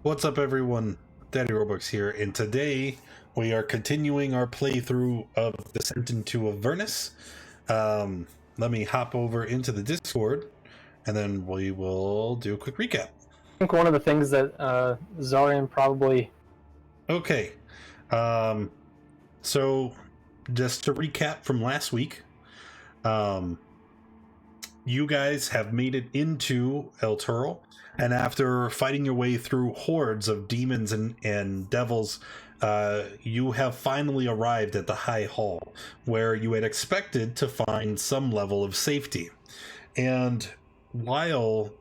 What's up, everyone? Daddy Robux here, and today we are continuing our playthrough of Descent into Avernus. Let me hop over into the Discord, and then we will do a quick recap. I think one of the things that Zarian probably... Okay, so just to recap from last week, you guys have made it into El Turl, and after fighting your way through hordes of demons and devils, you have finally arrived at the High Hall, where you had expected to find some level of safety. And while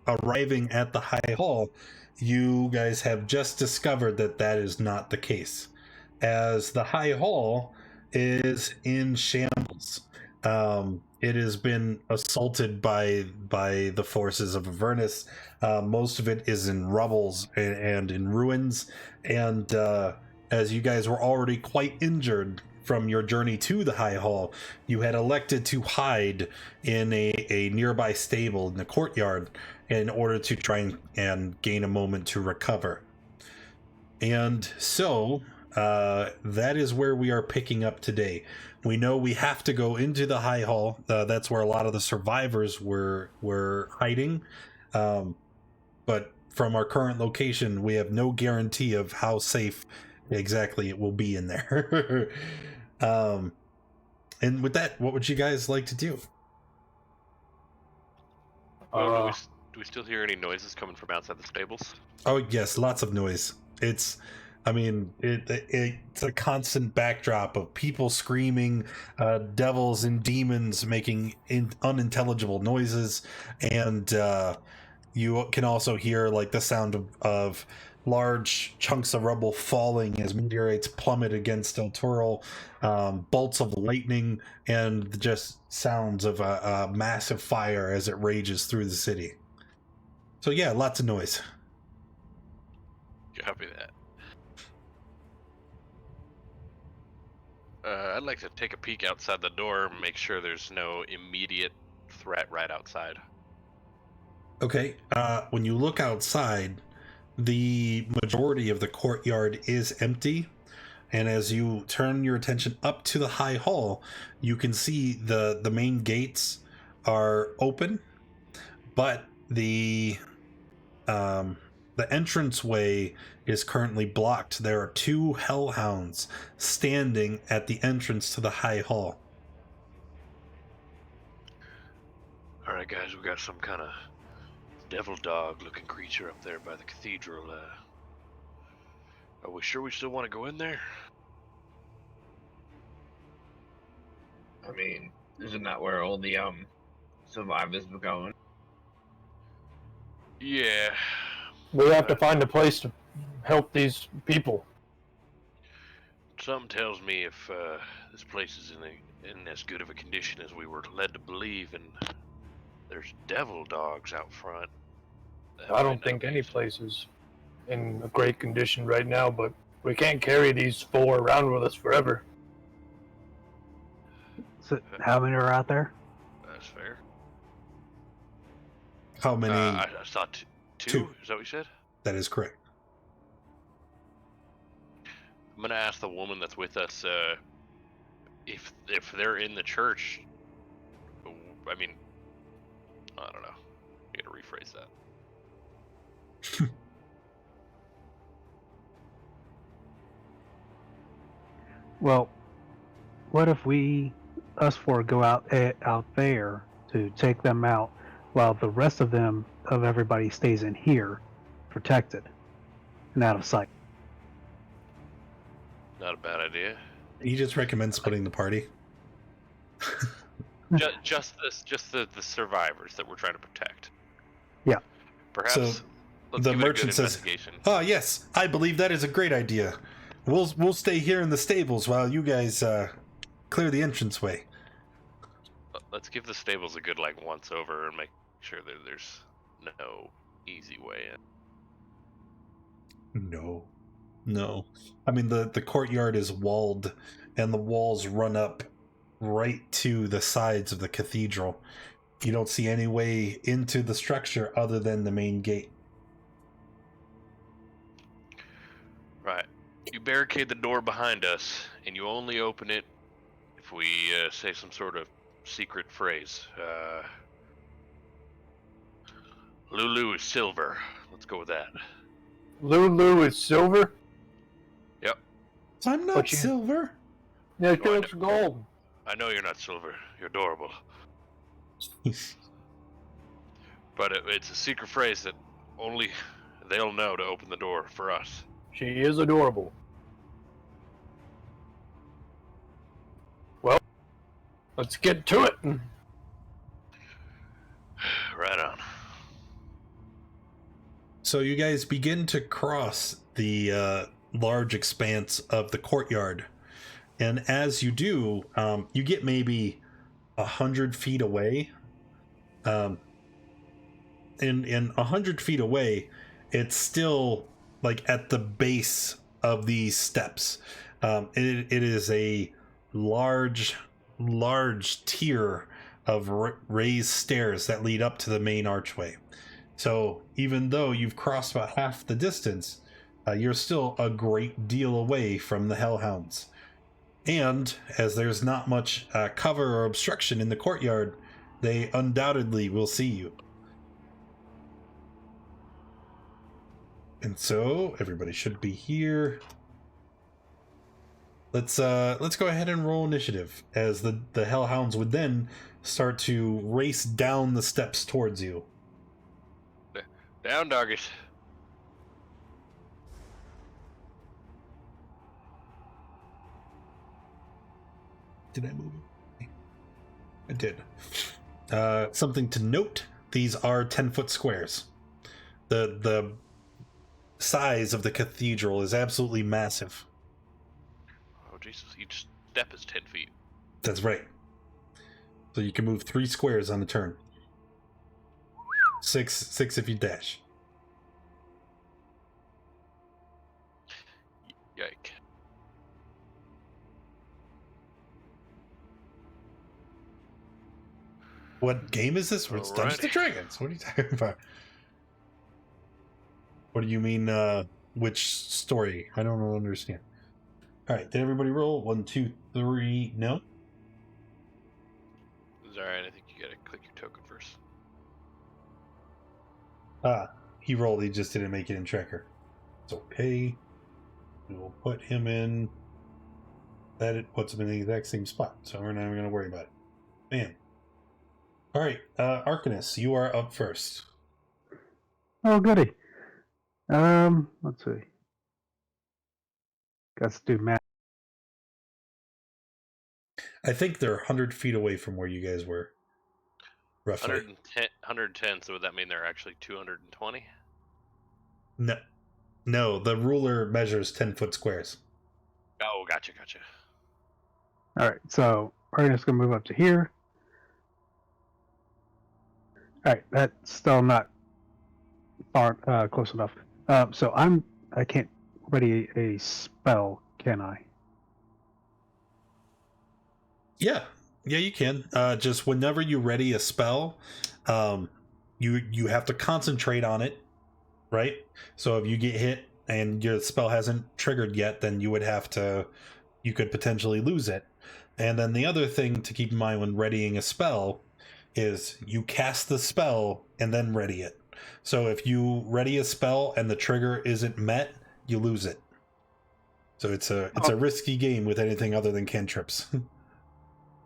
arriving at the High Hall, you guys have just discovered that that is not the case, as the High Hall is in shambles. It has been assaulted by the forces of Avernus. Most of it is in rubbles and in ruins, and as you guys were already quite injured from your journey to the High Hall, you had elected to hide in a nearby stable in the courtyard in order to try and gain a moment to recover. And so that is where we are picking up today. We know we have to go into the High Hall. That's where a lot of the survivors were hiding. But from our current location, we have no guarantee of how safe exactly it will be in there. And with that, what would you guys like to do? Do we still hear any noises coming from outside the stables? Oh, yes, lots of noise. It's a constant backdrop of people screaming, devils and demons making unintelligible noises, and you can also hear like the sound of large chunks of rubble falling as meteorites plummet against El Turl, bolts of lightning, and just sounds of a massive fire as it rages through the city. So yeah, lots of noise. Copy that. I'd like to take a peek outside the door and make sure there's no immediate threat right outside. Okay, when you look outside, the majority of the courtyard is empty, and as you turn your attention up to the High Hall, you can see the main gates are open, but the entranceway is currently blocked. There are two hellhounds standing at the entrance to the High Hall. Alright guys, we got some kind of devil dog looking creature up there by the cathedral. Are we sure we still want to go in there? I mean, isn't that where all the survivors were going? Yeah. We have to find a place to help these people. Something tells me if this place is in as good of a condition as we were led to believe, and there's devil dogs out front. I don't think any place is in a great condition right now, but we can't carry these four around with us forever. So how many are out there? That's fair. How many? I saw two. Two. Is that what you said? That is correct. I'm gonna ask the woman that's with us if they're in the church. I mean, I don't know. I gotta rephrase that. Well, what if us four go out there to take them out, while the rest of everybody stays in here, protected and out of sight? Not a bad idea. He just recommends splitting the party. just the survivors that we're trying to protect. Yeah. Perhaps. So let's the give it a merchant good says, investigation. "Oh yes, I believe that is a great idea. We'll stay here in the stables while you guys clear the entranceway." Let's give the stables a good once over and make sure that there's no easy way in. No. I mean, the courtyard is walled, and the walls run up right to the sides of the cathedral. You don't see any way into the structure other than the main gate. Right. You barricade the door behind us, and you only open it if we say some sort of secret phrase. Lulu is silver. Let's go with that. Lulu is silver. Yep. I'm not But you- silver. Yeah, No, I looks gold. I know you're not silver. You're adorable. But it's a secret phrase that only they'll know to open the door for us. She is adorable. Well, let's get to it. Right on. So you guys begin to cross the large expanse of the courtyard, and as you do, you get maybe 100 feet away. In 100 feet away, it's still like at the base of these steps. It is a large tier of raised stairs that lead up to the main archway. So even though you've crossed about half the distance, you're still a great deal away from the Hellhounds. And as there's not much cover or obstruction in the courtyard, they undoubtedly will see you. And so everybody should be here. Let's go ahead and roll initiative, as the Hellhounds would then start to race down the steps towards you. Down, doggies. Did I move it? I did. Something to note, these are 10-foot squares. The size of the cathedral is absolutely massive. Oh, Jesus. Each step is 10 feet. That's right. So you can move 3 squares on a turn. Six if you dash. Yike. What game is this? It's Dungeons Alrighty. and Dragons. What are you talking about? What do you mean, which story? I don't understand. Alright, did everybody roll? 1, 2, 3, no? Alright, I think you gotta click your token first. He rolled, he just didn't make it in tracker. It's okay. We will put him in. That it puts him in the exact same spot, so we're not even going to worry about it. Man. Alright, Arcanus, you are up first. Oh, goody. Let's see. Got to do math. I think they're 100 feet away from where you guys were. Roughly. 110, so would that mean they're actually 220? No, the ruler measures 10-foot squares. Oh, gotcha. All right, so Arden's gonna move up to here. All right, that's still not far close enough. So I can't ready a spell, can I? Yeah, you can. Just whenever you ready a spell, you have to concentrate on it, right? So if you get hit and your spell hasn't triggered yet, then you could potentially lose it. And then the other thing to keep in mind when readying a spell is you cast the spell and then ready it. So if you ready a spell and the trigger isn't met, you lose it. So it's a risky game with anything other than cantrips.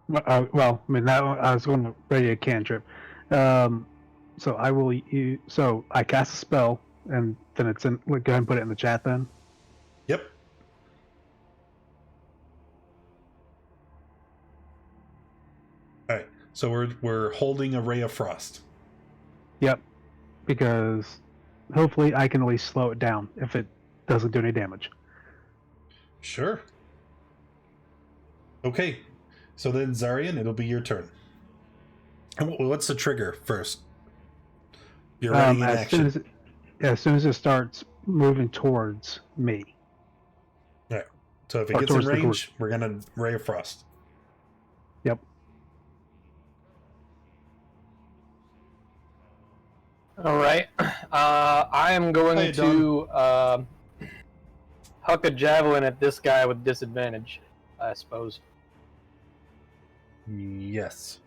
Well, I mean, that I was going to ready a cantrip. So I will use. So I cast a spell, and then it's in. Go ahead and put it in the chat then. Yep. All right. So we're holding a ray of frost. Yep. Because hopefully I can at least slow it down if it doesn't do any damage. Sure. Okay. So then, Zarian, it'll be your turn. And what's the trigger first? You're ready in action. As soon as it starts moving towards me. All right. So if it Or gets in towards the range, we're gonna ray of frost. Yep. All right. I am going Hey, to. huck a javelin at this guy with disadvantage, I suppose. Yes.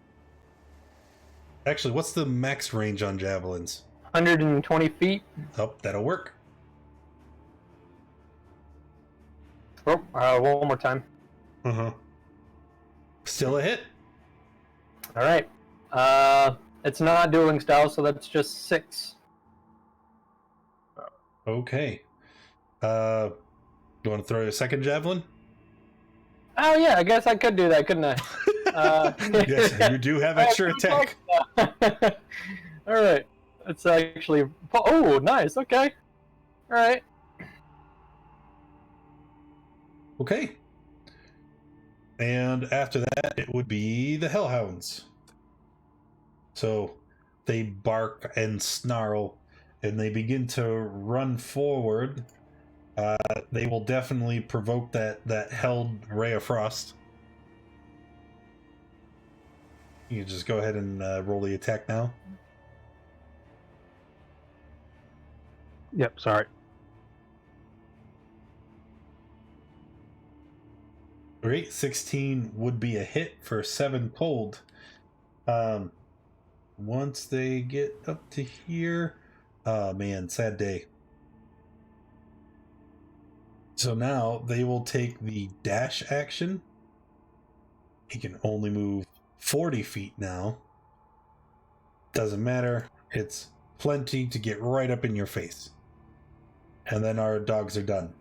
Actually, what's the max range on javelins? 120 feet. Oh, that'll work. Oh, one more time. Uh-huh. Still a hit. All right. It's not dueling style, so that's just 6. Okay. You want to throw a second javelin? Oh yeah, I guess I could do that, couldn't I? Yes, you do have extra attack. All right. It's actually. Oh, nice. Okay. All right. Okay. And after that, it would be the Hellhounds. So they bark and snarl, and they begin to run forward. They will definitely provoke that held Ray of Frost. You can just go ahead and roll the attack now. Yep, sorry. Great, 16 would be a hit for 7 cold. Once they get up to here, oh man, sad day. So now they will take the dash action. He can only move 40 feet now. Doesn't matter. It's plenty to get right up in your face. And then our dogs are done.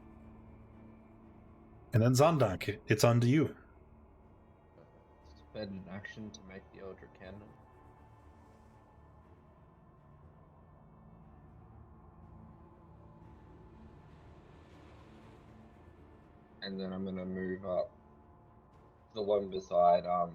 And then Zondank, it's on to you. Spend an action to make the Eldritch Cannon. And then I'm gonna move up the one beside I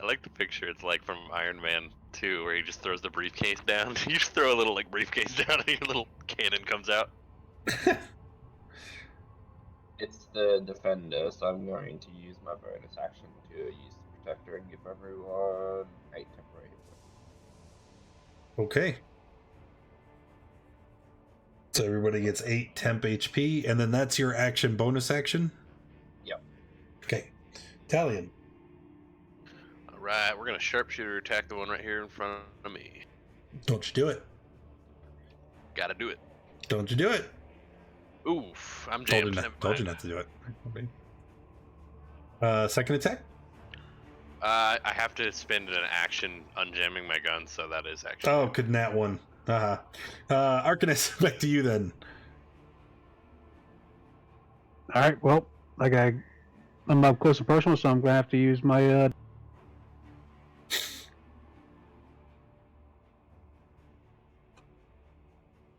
like the picture. It's like from Iron Man 2, where he just throws the briefcase down. You just throw a little like briefcase down, and your little cannon comes out. It's the defender, so I'm going to use my bonus action to use the protector and give everyone 8 temporary hit points. Okay. So everybody gets 8 temp HP, and then that's your action bonus action? Yep. Okay. Talion. Alright, we're gonna sharpshooter attack the one right here in front of me. Don't you do it. Gotta do it. Don't you do it. Oof, I'm Told jammed. you not to do it. Okay. Second attack? I have to spend an action unjamming my gun, so that is actually. Oh, good nat one. Uh-huh. Arcanist, back to you then. All right, well, I'm up close and personal, so I'm going to have to use my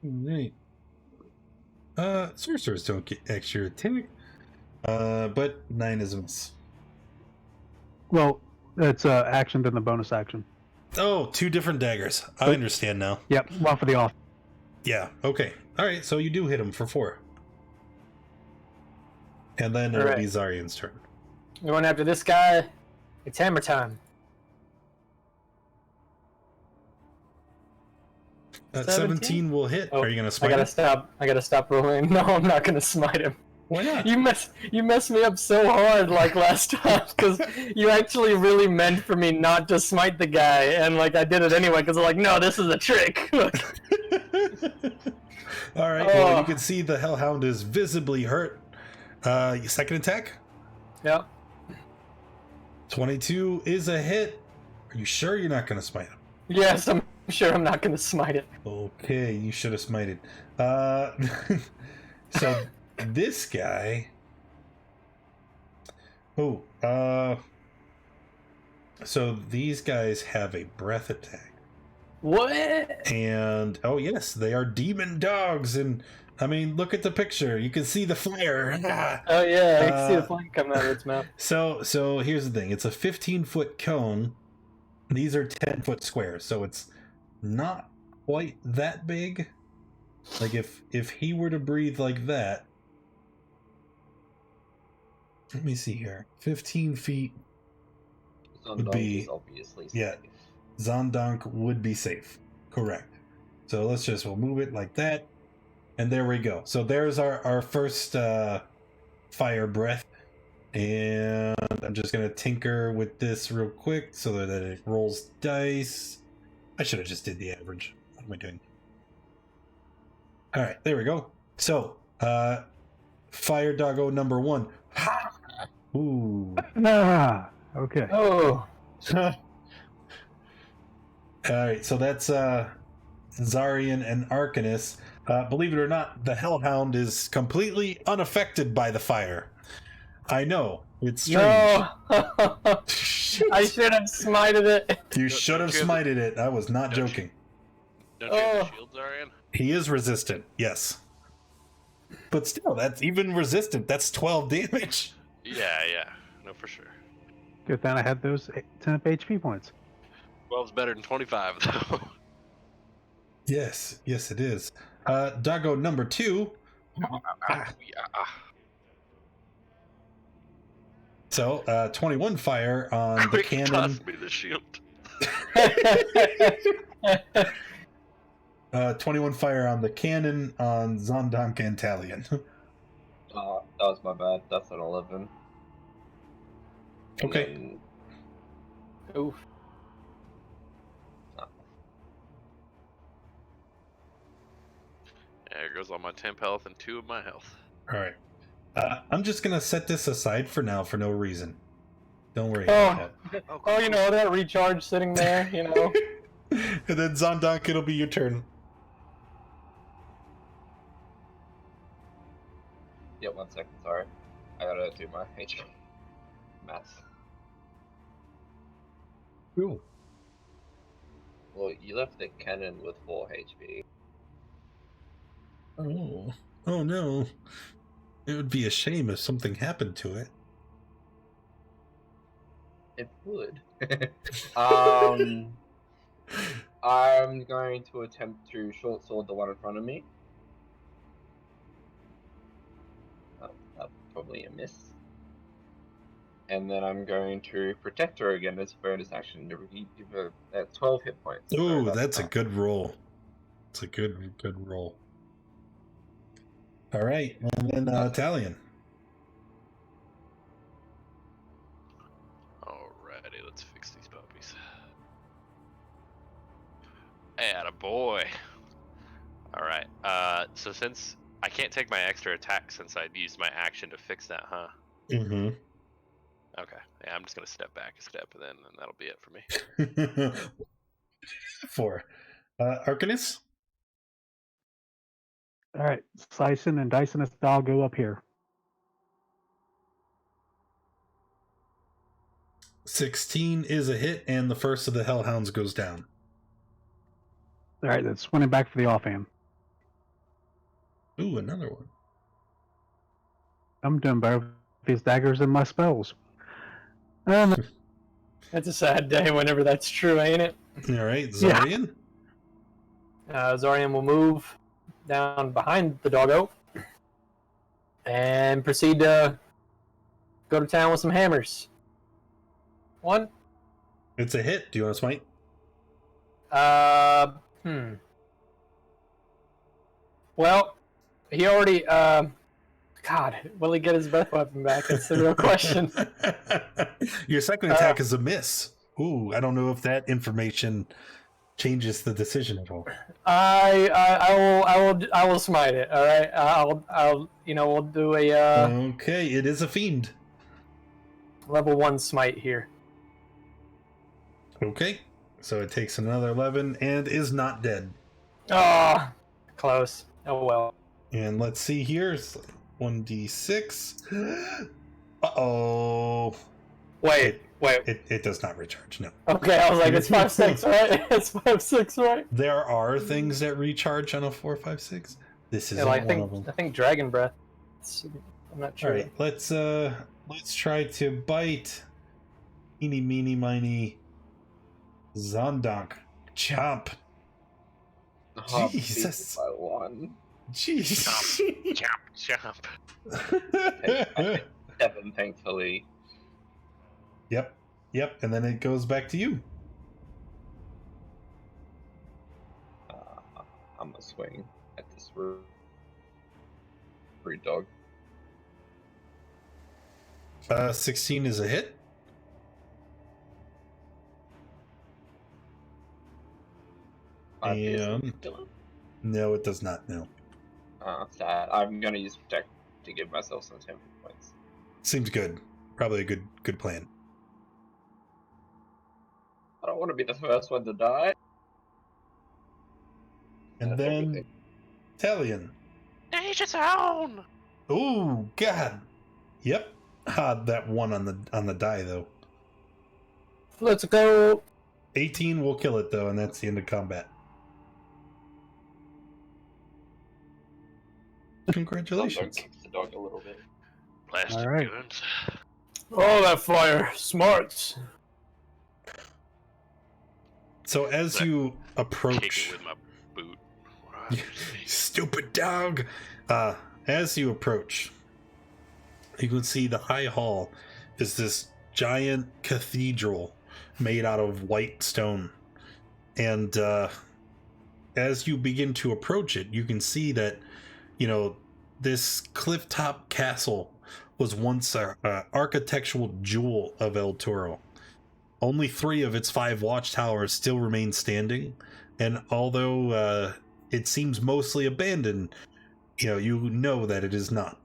Right. Sorcerers don't get extra attack. But 9 is a miss. well, it's action then the bonus action. Oh, 2 different daggers. I understand now. Yep, one for the off. Yeah, okay. Alright, so you do hit him for 4. And then it'll be Zarian's turn. Going after this guy. It's hammer time. 17 will hit. Are you gonna smite him? I gotta stop rolling. No, I'm not gonna smite him. Why not? You messed me up so hard like last time because you actually really meant for me not to smite the guy, and like I did it anyway because I'm like, no, this is a trick. All right. Well, you can see the Hellhound is visibly hurt. Second attack. Yep. 22 is a hit. Are you sure you're not gonna smite him? Yes, I'm sure I'm not gonna smite it. Okay, you should have smited. So this guy. Oh, so these guys have a breath attack. What? And oh yes, they are demon dogs, and I mean, look at the picture. You can see the fire. Oh yeah, I can see the flame coming out of its mouth. So here's the thing. It's a 15-foot cone. These are 10-foot squares, so it's not quite that big. Like if he were to breathe like that. Let me see here. 15 feet would be, obviously yeah, Zondank would be safe. Correct. So we'll move it like that. And there we go. So there's our first fire breath. And I'm just going to tinker with this real quick so that it rolls dice. I should have just did the average. What am I doing? All right, there we go. So, fire doggo number 1. Ooh. Ah, okay. Oh. All right, so that's Zarian and Arcanus. Believe it or not, the Hellhound is completely unaffected by the fire. I know, it's strange. No. I should have smited it. You should have smited it. I was not joking. Don't you have the shields, Arian? He is resistant, yes. But still, that's even resistant. That's 12 damage. Yeah, no, for sure. Good thing I had those 10 HP points. 12's better than 25, though. Yes, it is. Doggo number 2. So, 21 fire on the Quick, cannon. toss me the shield. 21 fire on the cannon on Zondank and Talion. That was my bad. That's an 11. Okay. And Oof. There goes all my temp health and 2 of my health. All right. I'm just going to set this aside for now for no reason. Don't worry about Oh, you know, that recharge sitting there, you know. that. And then Zondank, it'll be your turn. yeah, 1 second. Sorry, I gotta do my HP maths. Cool. Well, you left the cannon with 4 HP. Oh no. It would be a shame if something happened to it. It would. I'm going to attempt to short sword the one in front of me. That's probably a miss. And then I'm going to protect her again as a bonus action to give her 12 hit points. Ooh, So that's a good roll. It's a good roll. All right, and then Talion. Alrighty, let's fix these puppies. Attaboy. Alright, so since I can't take my extra attack since I'd used my action to fix that, huh? Mm-hmm. Okay, yeah, I'm just gonna step back a step and then that'll be it for me. 4. Arcanus? All right, slicing and dicing this dog go up here. 16 is a hit, and the first of the Hellhounds goes down. All right, that's swinging back for the offhand. Ooh, another one. I'm doing better with these daggers than my spells. It's a sad day whenever that's true, ain't it? All right, Zarian? Zarian will move down behind the doggo and proceed to go to town with some hammers. 1. It's a hit. Do you want to smite? Well, he already. God, will he get his breath weapon back? That's the real question. Your second attack is a miss. Ooh, I don't know if that information changes the decision at all. I will smite it. All right. I'll we'll do a Okay, it is a fiend. level 1 smite here. Okay, so it takes another 11 and is not dead. Ah, close. Oh well. And let's see here. It's 1d6. Uh-oh. Wait. It does not recharge, no. Okay, I was like, it's 5/6, right? It's 5/6, right? There are things that recharge on a 4.56. This is Yeah, like, one of them. I think Dragon Breath. I'm not sure. All right, let's try to bite. Eeny, meeny, miny. Zondank. Chomp. Oh, Jesus. by 1. Jeez. Chomp. 7, thankfully. Yep, and then it goes back to you. to swing at this rude dog. 16 is a hit. And no, it does not. No. Sad. I'm gonna use protect to give myself some 10 points. Seems good. Probably a good plan. I don't want to be the first one to die. And then Talion. Danger zone. Oh God. Yep. That one on the die though. Let's go. 18 will kill it though, and that's the end of combat. Congratulations. Kicks the dog a little bit. Plastic All right. guns. Oh, that fire. Smarts. So as you Kick approach, it with my boot. What? stupid dog. As you approach, you can see the High Hall is this giant cathedral made out of white stone, and as you begin to approach it, you can see that, you know, this clifftop castle was once an architectural jewel of El Toro. Only 3 of its 5 watchtowers still remain standing, and although it seems mostly abandoned, you know that it is not.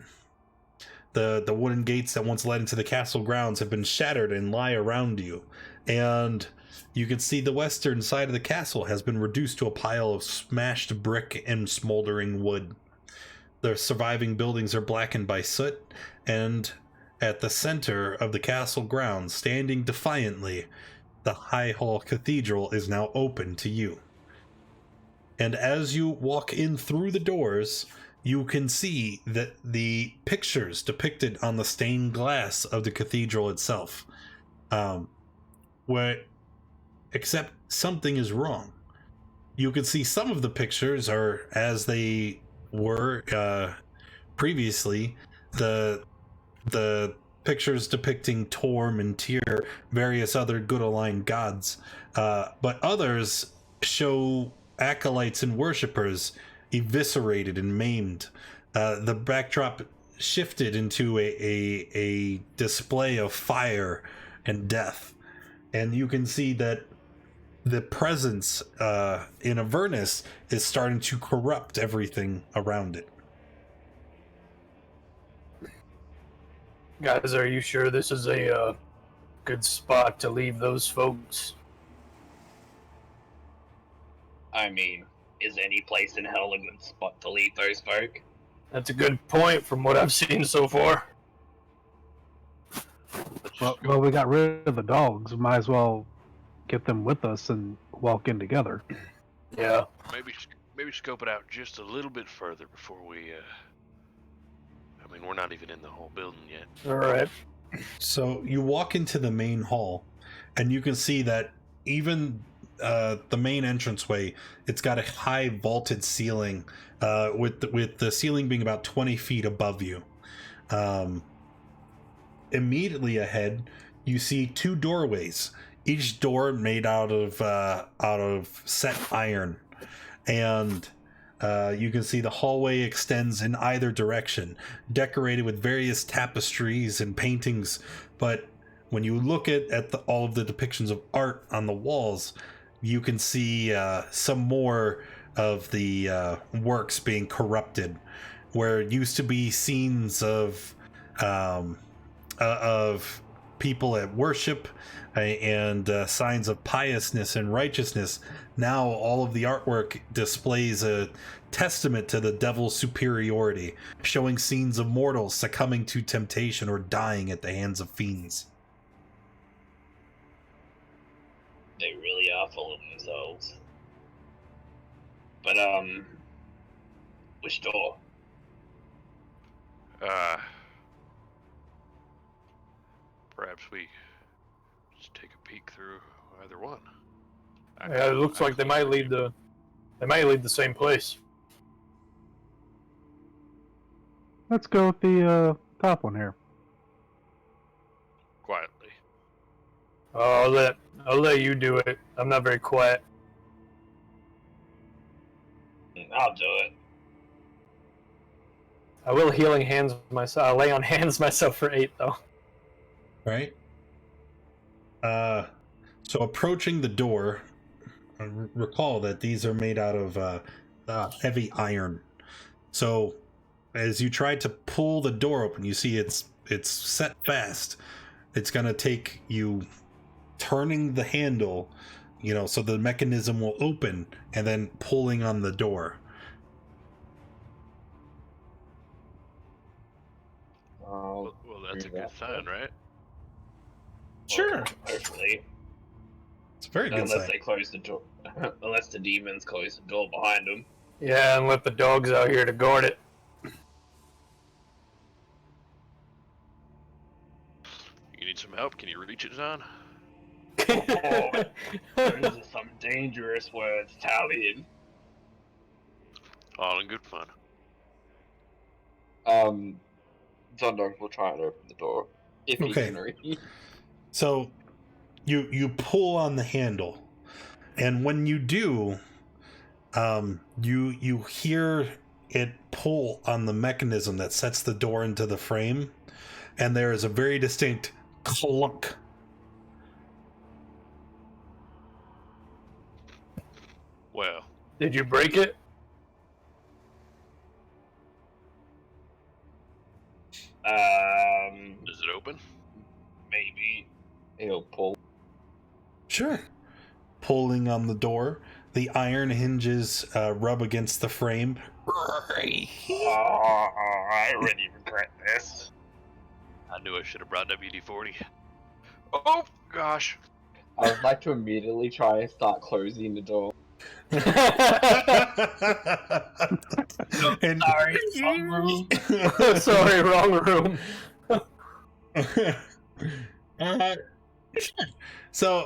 The wooden gates that once led into the castle grounds have been shattered and lie around you, and you can see the western side of the castle has been reduced to a pile of smashed brick and smoldering wood. The surviving buildings are blackened by soot, and at the center of the castle grounds, standing defiantly, the High Hall Cathedral is now open to you. And as you walk in through the doors, you can see that the pictures depicted on the stained glass of the cathedral itself, except something is wrong. You can see some of the pictures are as they were previously, the pictures depicting Torm and Tyr, various other good aligned gods, but others show acolytes and worshippers eviscerated and maimed. The backdrop shifted into a display of fire and death, and you can see that the presence in Avernus is starting to corrupt everything around it. Guys, are you sure this is a good spot to leave those folks? I mean, is any place in hell a good spot to leave those folk? That's a good point from what I've seen so far. Well, we got rid of the dogs. Might as well get them with us and walk in together. Yeah. Maybe scope it out just a little bit further before we. I mean, we're not even in the whole building yet. All right. So you walk into the main hall, and you can see that even the main entranceway, it's got a high vaulted ceiling, with the ceiling being about 20 feet above you. Immediately ahead, you see 2 doorways, each door made out of set iron, and you can see the hallway extends in either direction, decorated with various tapestries and paintings. But when you look at all of the depictions of art on the walls, you can see some more of the works being corrupted, where it used to be scenes of people at worship and signs of piousness and righteousness. Now all of the artwork displays a testament to the devil's superiority, showing scenes of mortals succumbing to temptation or dying at the hands of fiends. They really are full of themselves. But, which door? Perhaps we just take a peek through either one. Yeah, it looks like they might lead the same place. Let's go with the top one here. Quietly. I'll let you do it. I'm not very quiet. I'll do it. I will healing hands myself. I'll lay on hands myself for 8 though. Right. So approaching the door, recall that these are made out of heavy iron. So as you try to pull the door open, you see it's set fast. It's gonna take you turning the handle, so the mechanism will open, and then pulling on the door. I'll Well, that's a do good that sign, right? Sure. Hopefully. It's a very good Unless sign. they close the door. Unless the demons close the door behind them. Yeah, and let the dogs out here to guard it. You need some help? Can you reach it, Zahn? Oh, those are some dangerous words, Talion. All in good fun. Zondog will try and open the door if he Okay. can read. So you pull on the handle, and when you do, you hear it pull on the mechanism that sets the door into the frame, and there is a very distinct clunk. Well, Did you break it? is it open? Maybe. He'll pull. Sure. Pulling on the door, the iron hinges rub against the frame. Oh, I already regret this. I knew I should have brought WD-40. Oh, gosh. I would like to immediately try and start closing the door. And Sorry, wrong room. Sorry, wrong room. so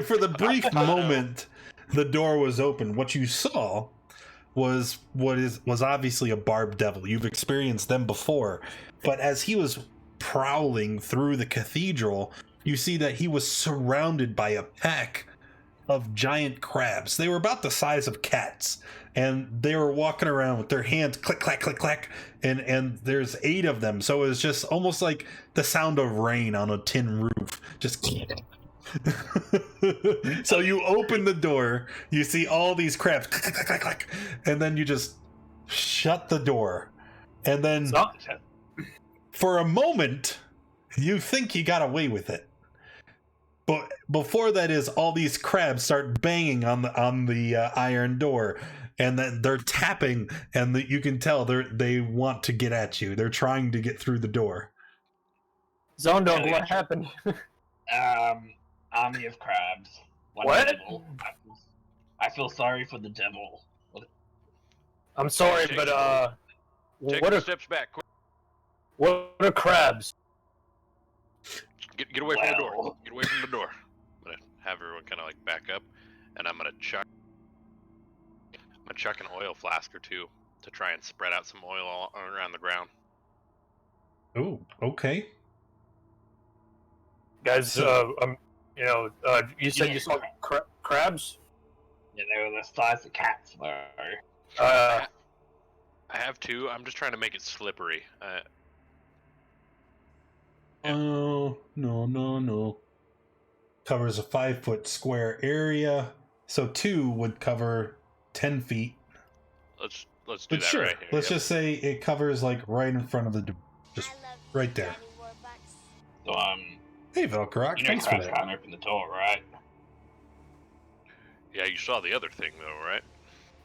for the brief moment the door was open, what you saw was obviously a barbed devil. You've experienced them before, but as he was prowling through the cathedral, you see that he was surrounded by a pack of giant crabs. They were about the size of cats, and they were walking around with their hands click clack click clack, and there's 8 of them, so it was just almost like the sound of rain on a tin roof. Just so you open the door, you see all these crabs click clack clack clack, and then you just shut the door, and then for a moment you think you got away with it. But before that is all these crabs start banging on the iron door, and then they're tapping, and you can tell they want to get at you. They're trying to get through the door. Zondog, what happened? Army of crabs. What? Devil. I feel sorry for the devil. I'm sorry, Take- but Take what 2 are steps back. Quick. what are crabs? Get away from the door. Well. Get away from the door. I'm gonna have everyone kind of like back up, and I'm gonna chuck an oil flask or 2 to try and spread out some oil all around the ground. Oh, okay. Guys, you said you saw crabs? Yeah, they were the size of cats, though. Uh, I have 2. I'm just trying to make it slippery. Oh, no. Covers a 5-foot square area, so 2 would cover 10 feet. Let's do But that sure, right here. let's Yep. just say it covers like right in front of the door. Just right there. So, Hey, Velcroc, you know thanks for crabs that. can't open the door, right? Yeah, you saw the other thing though, right?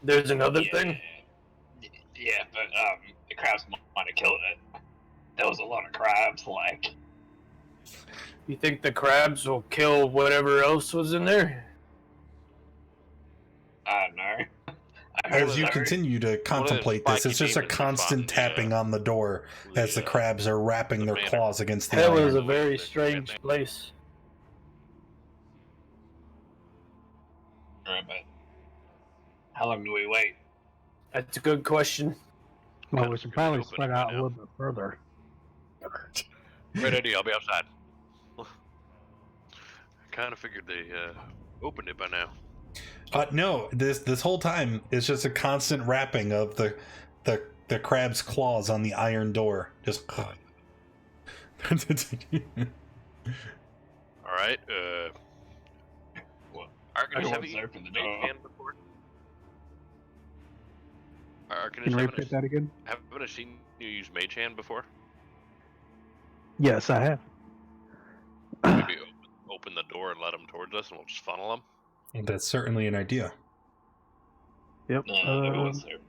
there's another thing. Yeah, but the crabs might have killed it. There was a lot of crabs, like. You think the crabs will kill whatever else was in there? I don't know. As you continue to contemplate this, it's just a demons we constant fought, tapping on the door as the crabs are wrapping their manor. claws against the Hell iron. is a very strange place. Alright, but how long do we wait? That's a good question. Well, we should probably Open spread it out right a now. little bit further. Great idea. I'll be outside. I kind of figured they opened it by now. No, this whole time it's just a constant wrapping of the crab's claws on the iron door. Just. All right. Well, Arcanist, have everyone's you opened the made door. hand before? Arcanist, Can you haven't repeat that again? I seen you use Mage Hand before? Yes, I have. Maybe open the door and let them towards us, and we'll just funnel them. That's certainly an idea. Yep. No, everyone's open.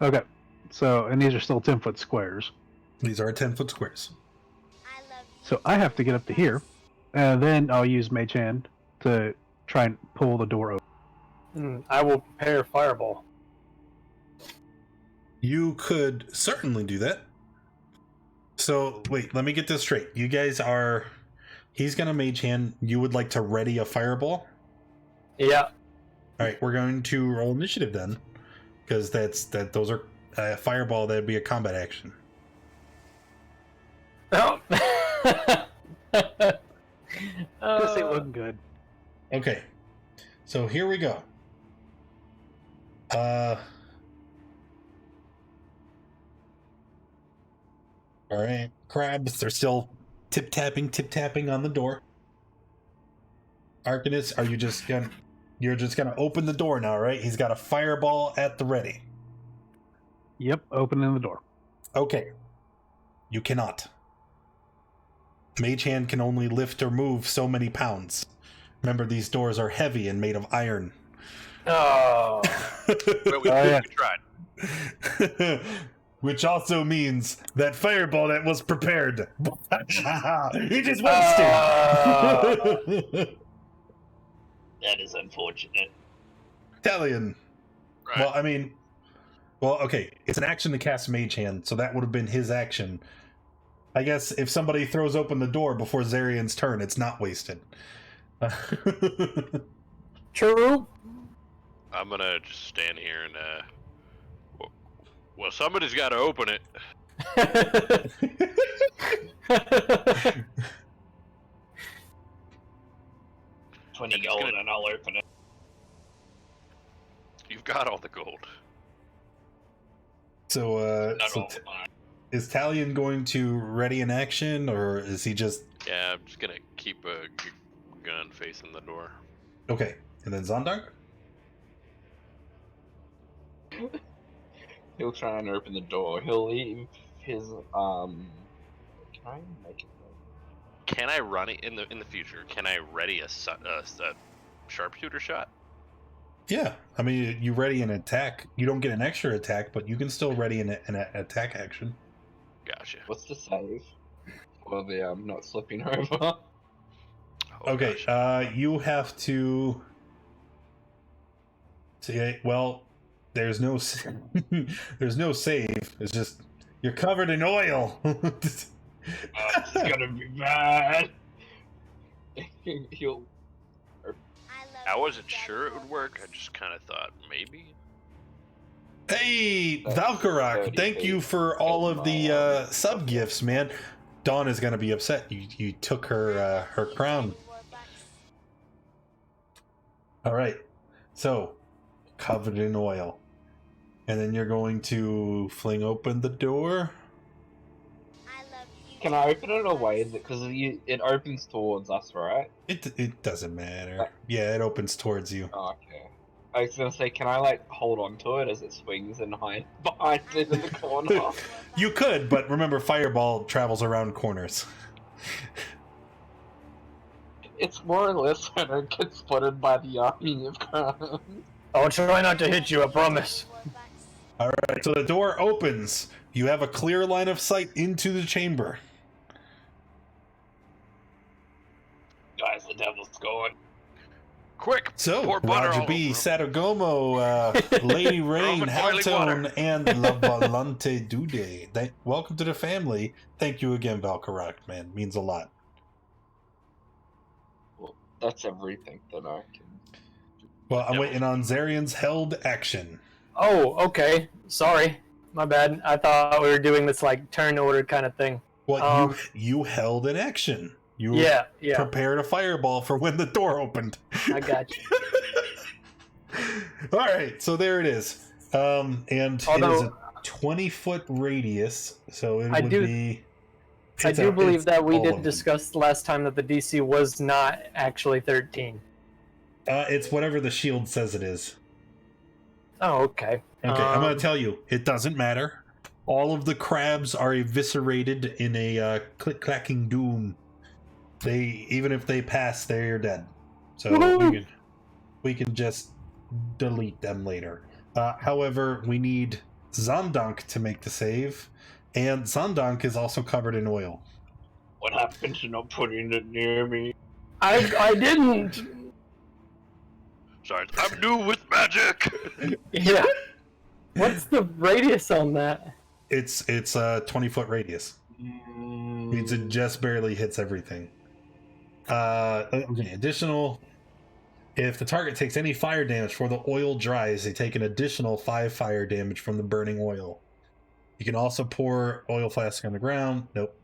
Okay. So, and these are still 10-foot squares. These are 10-foot squares. So I have to get up to here, and then I'll use Mage Hand to try and pull the door open. I will prepare Fireball. You could certainly do that. So, wait, let me get this straight. You guys are... He's going to Mage Hand. You would like to ready a fireball? Yeah. Alright, we're going to roll initiative then. Because those are... fireball, that'd be a combat action. Oh. This ain't looking good. Okay. So, here we go. Alright, crabs, they're still tip-tapping on the door. Arcanist, are you just gonna... You're just gonna open the door now, right? He's got a fireball at the ready. Yep, opening the door. Okay. You cannot. Mage Hand can only lift or move so many pounds. Remember, these doors are heavy and made of iron. Oh. Well, yeah. we tried. Which also means that fireball that was prepared. He just wasted. That is unfortunate. Italian. Right. Well, I mean, okay. It's an action to cast Mage Hand, so that would have been his action. I guess if somebody throws open the door before Zarian's turn, it's not wasted. True. I'm gonna just stand here and well, somebody's got to open it. 20 And it's gold gonna- and I'll open it. You've got all the gold. So, Not all mine. is Talion going to ready an action, or is he just... Yeah, I'm just gonna keep a gun facing the door. Okay, and then Zondark? He'll try and open the door. He'll leave his Can I make it? Can I run it in the future? Can I ready a sharpshooter shot? Yeah, I mean, you ready an attack. You don't get an extra attack, but you can still ready an attack action. Gotcha. What's the save? Well, the not slipping over. Oh, Okay, gosh. you have to... See, well, there's no there's no save. It's just you're covered in oil. It's gonna be bad. He'll. I wasn't sure it would work. I just kind of thought maybe. Hey, That's Valkarak, 30 thank you feet. for all of the sub gifts, man. Dawn is gonna be upset. You took her her crown. All right, so covered in oil, and then you're going to fling open the door. Can I open it away? Because it opens towards us, right? It doesn't matter. Yeah, it opens towards you. Oh, okay. I was gonna say, can I like hold on to it as it swings and hide behind it in the corner? You could, but remember, fireball travels around corners. It's more or less when it gets spotted by the army of crowns. I'll try not to hit you, I promise. All right, so the door opens. You have a clear line of sight into the chamber. Guys, the devil's going. Quick! So, pour butter Roger all B, over 'em. Satogomo, Lady Rain, Over boiling Haltone, water. and La Volante Dude. Welcome to the family. Thank you again, Valkarak, man. Means a lot. Well, that's everything that I can. Well, I'm waiting on Zarian's held action. Oh, okay. Sorry. My bad. I thought we were doing this like turn order kind of thing. Well, Um, you held an action. You Yeah. prepared a fireball for when the door opened. I got you. All right, so there it is. And it is a 20-foot radius, so it would be. I do believe that we all did of them. discuss last time that the DC was not actually 13. It's whatever the shield says it is. Oh, okay. Okay, I'm going to tell you, it doesn't matter. All of the crabs are eviscerated in a click-clacking doom. Even if they pass, they're dead. So we can just delete them later. However, we need Zondonk to make the save, and Zondonk is also covered in oil. What happened to not putting it near me? I didn't. Sorry, I'm new with magic. Yeah. What's the radius on that? It's a 20-foot radius. Means it just barely hits everything. Okay, additional. If the target takes any fire damage before the oil dries, they take an additional 5 fire damage from the burning oil. You can also pour oil flask on the ground. Nope.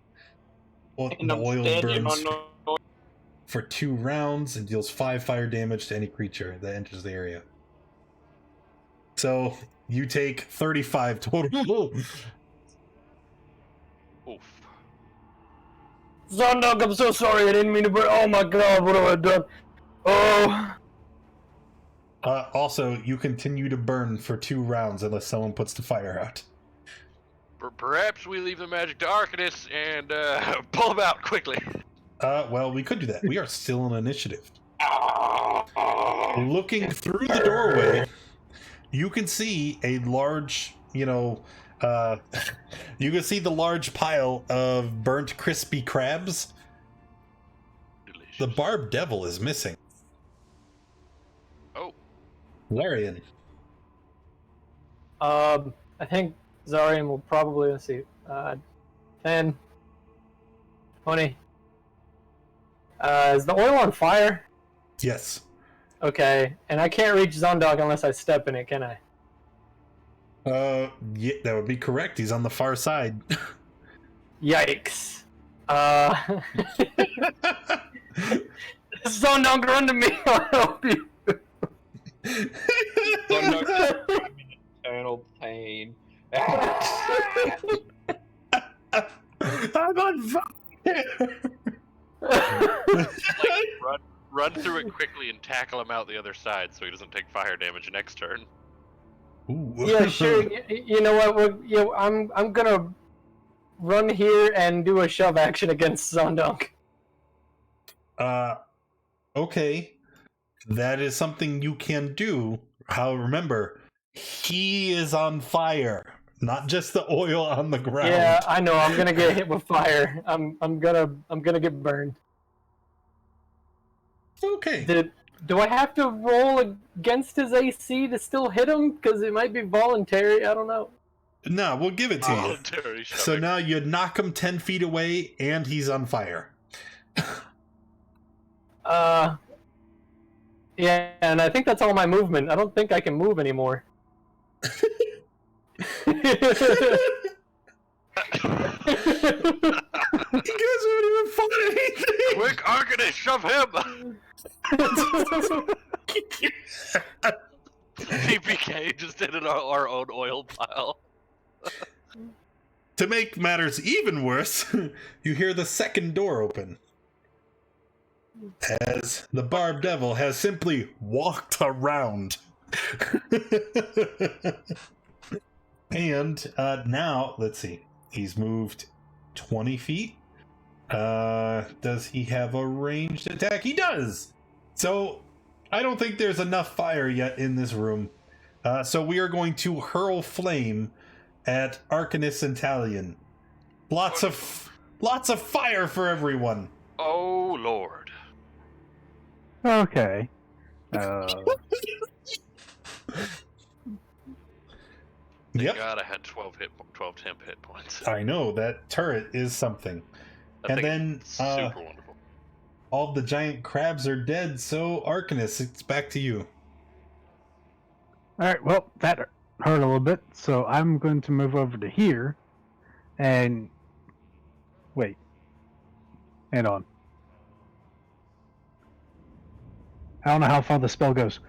Well, the oil burns for 2 rounds and deals 5 fire damage to any creature that enters the area. So you take 35 total. Oof. Zondog, I'm so sorry. I didn't mean to burn. Oh my god, what have I done? Oh. Also, you continue to burn for 2 rounds unless someone puts the fire out. Perhaps we leave the magic to Arcanus and pull him out quickly. Well, we could do that. We are still in initiative. Looking through the doorway, you can see a large, you can see the large pile of burnt crispy crabs. Delicious. The barbed devil is missing. Oh. Larian. I think Zarian will probably, let's see, 10, 20. Is the oil on fire? Yes. Okay, and I can't reach Zondog unless I step in it, can I? Yeah, that would be correct. He's on the far side. Yikes. Zondog, run to me, I'll help you. I'm in eternal pain. I'm on fire! Run through it quickly and tackle him out the other side so he doesn't take fire damage next turn. Ooh. Yeah, sure. You know what? I'm gonna run here and do a shove action against Zondog. Okay. That is something you can do. However, remember, he is on fire, not just the oil on the ground. Yeah, I know. I'm gonna get hit with fire. I'm gonna get burned. Okay. Do I have to roll against his AC to still hit him? Because it might be voluntary. I don't know. No, we'll give it to you. Voluntary So shoving. now you knock him 10 feet away, and he's on fire. Yeah, and I think that's all my movement. I don't think I can move anymore. You guys haven't even fought anything! Quick, Arcanus, shove him! PPK just did it our own oil pile. To make matters even worse, you hear the second door open. As the barbed devil has simply walked around. And now, let's see. He's moved 20 feet. Does he have a ranged attack? He does! So, I don't think there's enough fire yet in this room. So we are going to hurl flame at Arcanus and Talion. Lots of fire for everyone. Oh, Lord. Okay. Yep. God, I had 12 temp hit points. I know, that turret is something. That And thing then, is super wonderful. All the giant crabs are dead, so Arcanus, it's back to you. Alright, well, that hurt a little bit, so I'm going to move over to here and wait. Hang on. I don't know how far the spell goes.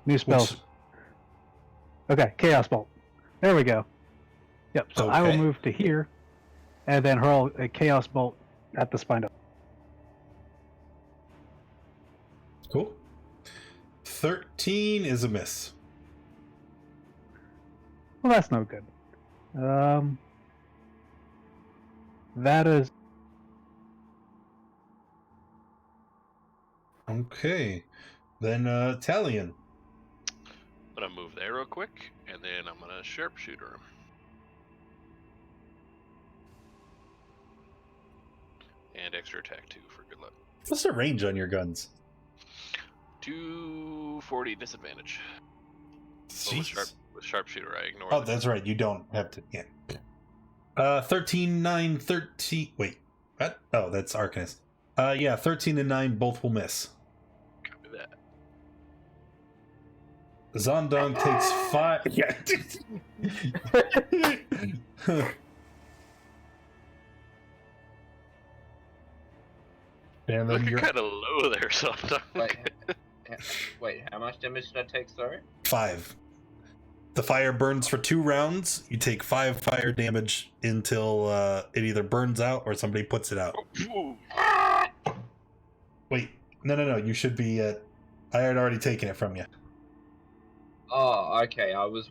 New spells. Okay, Chaos Bolt. There we go. Yep, so I will Okay. move to here, and then hurl a Chaos Bolt at the spine. Cool. 13 is a miss. Well, that's no good. That is... Okay. Then, Talion. I'm gonna move there real quick, and then I'm gonna sharpshooter him. And extra attack 2 for good luck. What's the range on your guns? 240 disadvantage. Oh, Jeez. with sharpshooter, I ignore. Oh, that's right. You don't have to. Yeah. 13, 9, 13. Wait. What? Oh, that's Arcanist. Yeah, 13 and 9 both will miss. Copy that. Zondong takes 5. Yeah. And then Looking you're kind of low there, sometimes. Wait, how much damage did I take, sorry? 5. The fire burns for 2 rounds. You take 5 fire damage until it either burns out or somebody puts it out. Ooh. Wait, no. You should be at. I had already taken it from you. Oh, okay, I was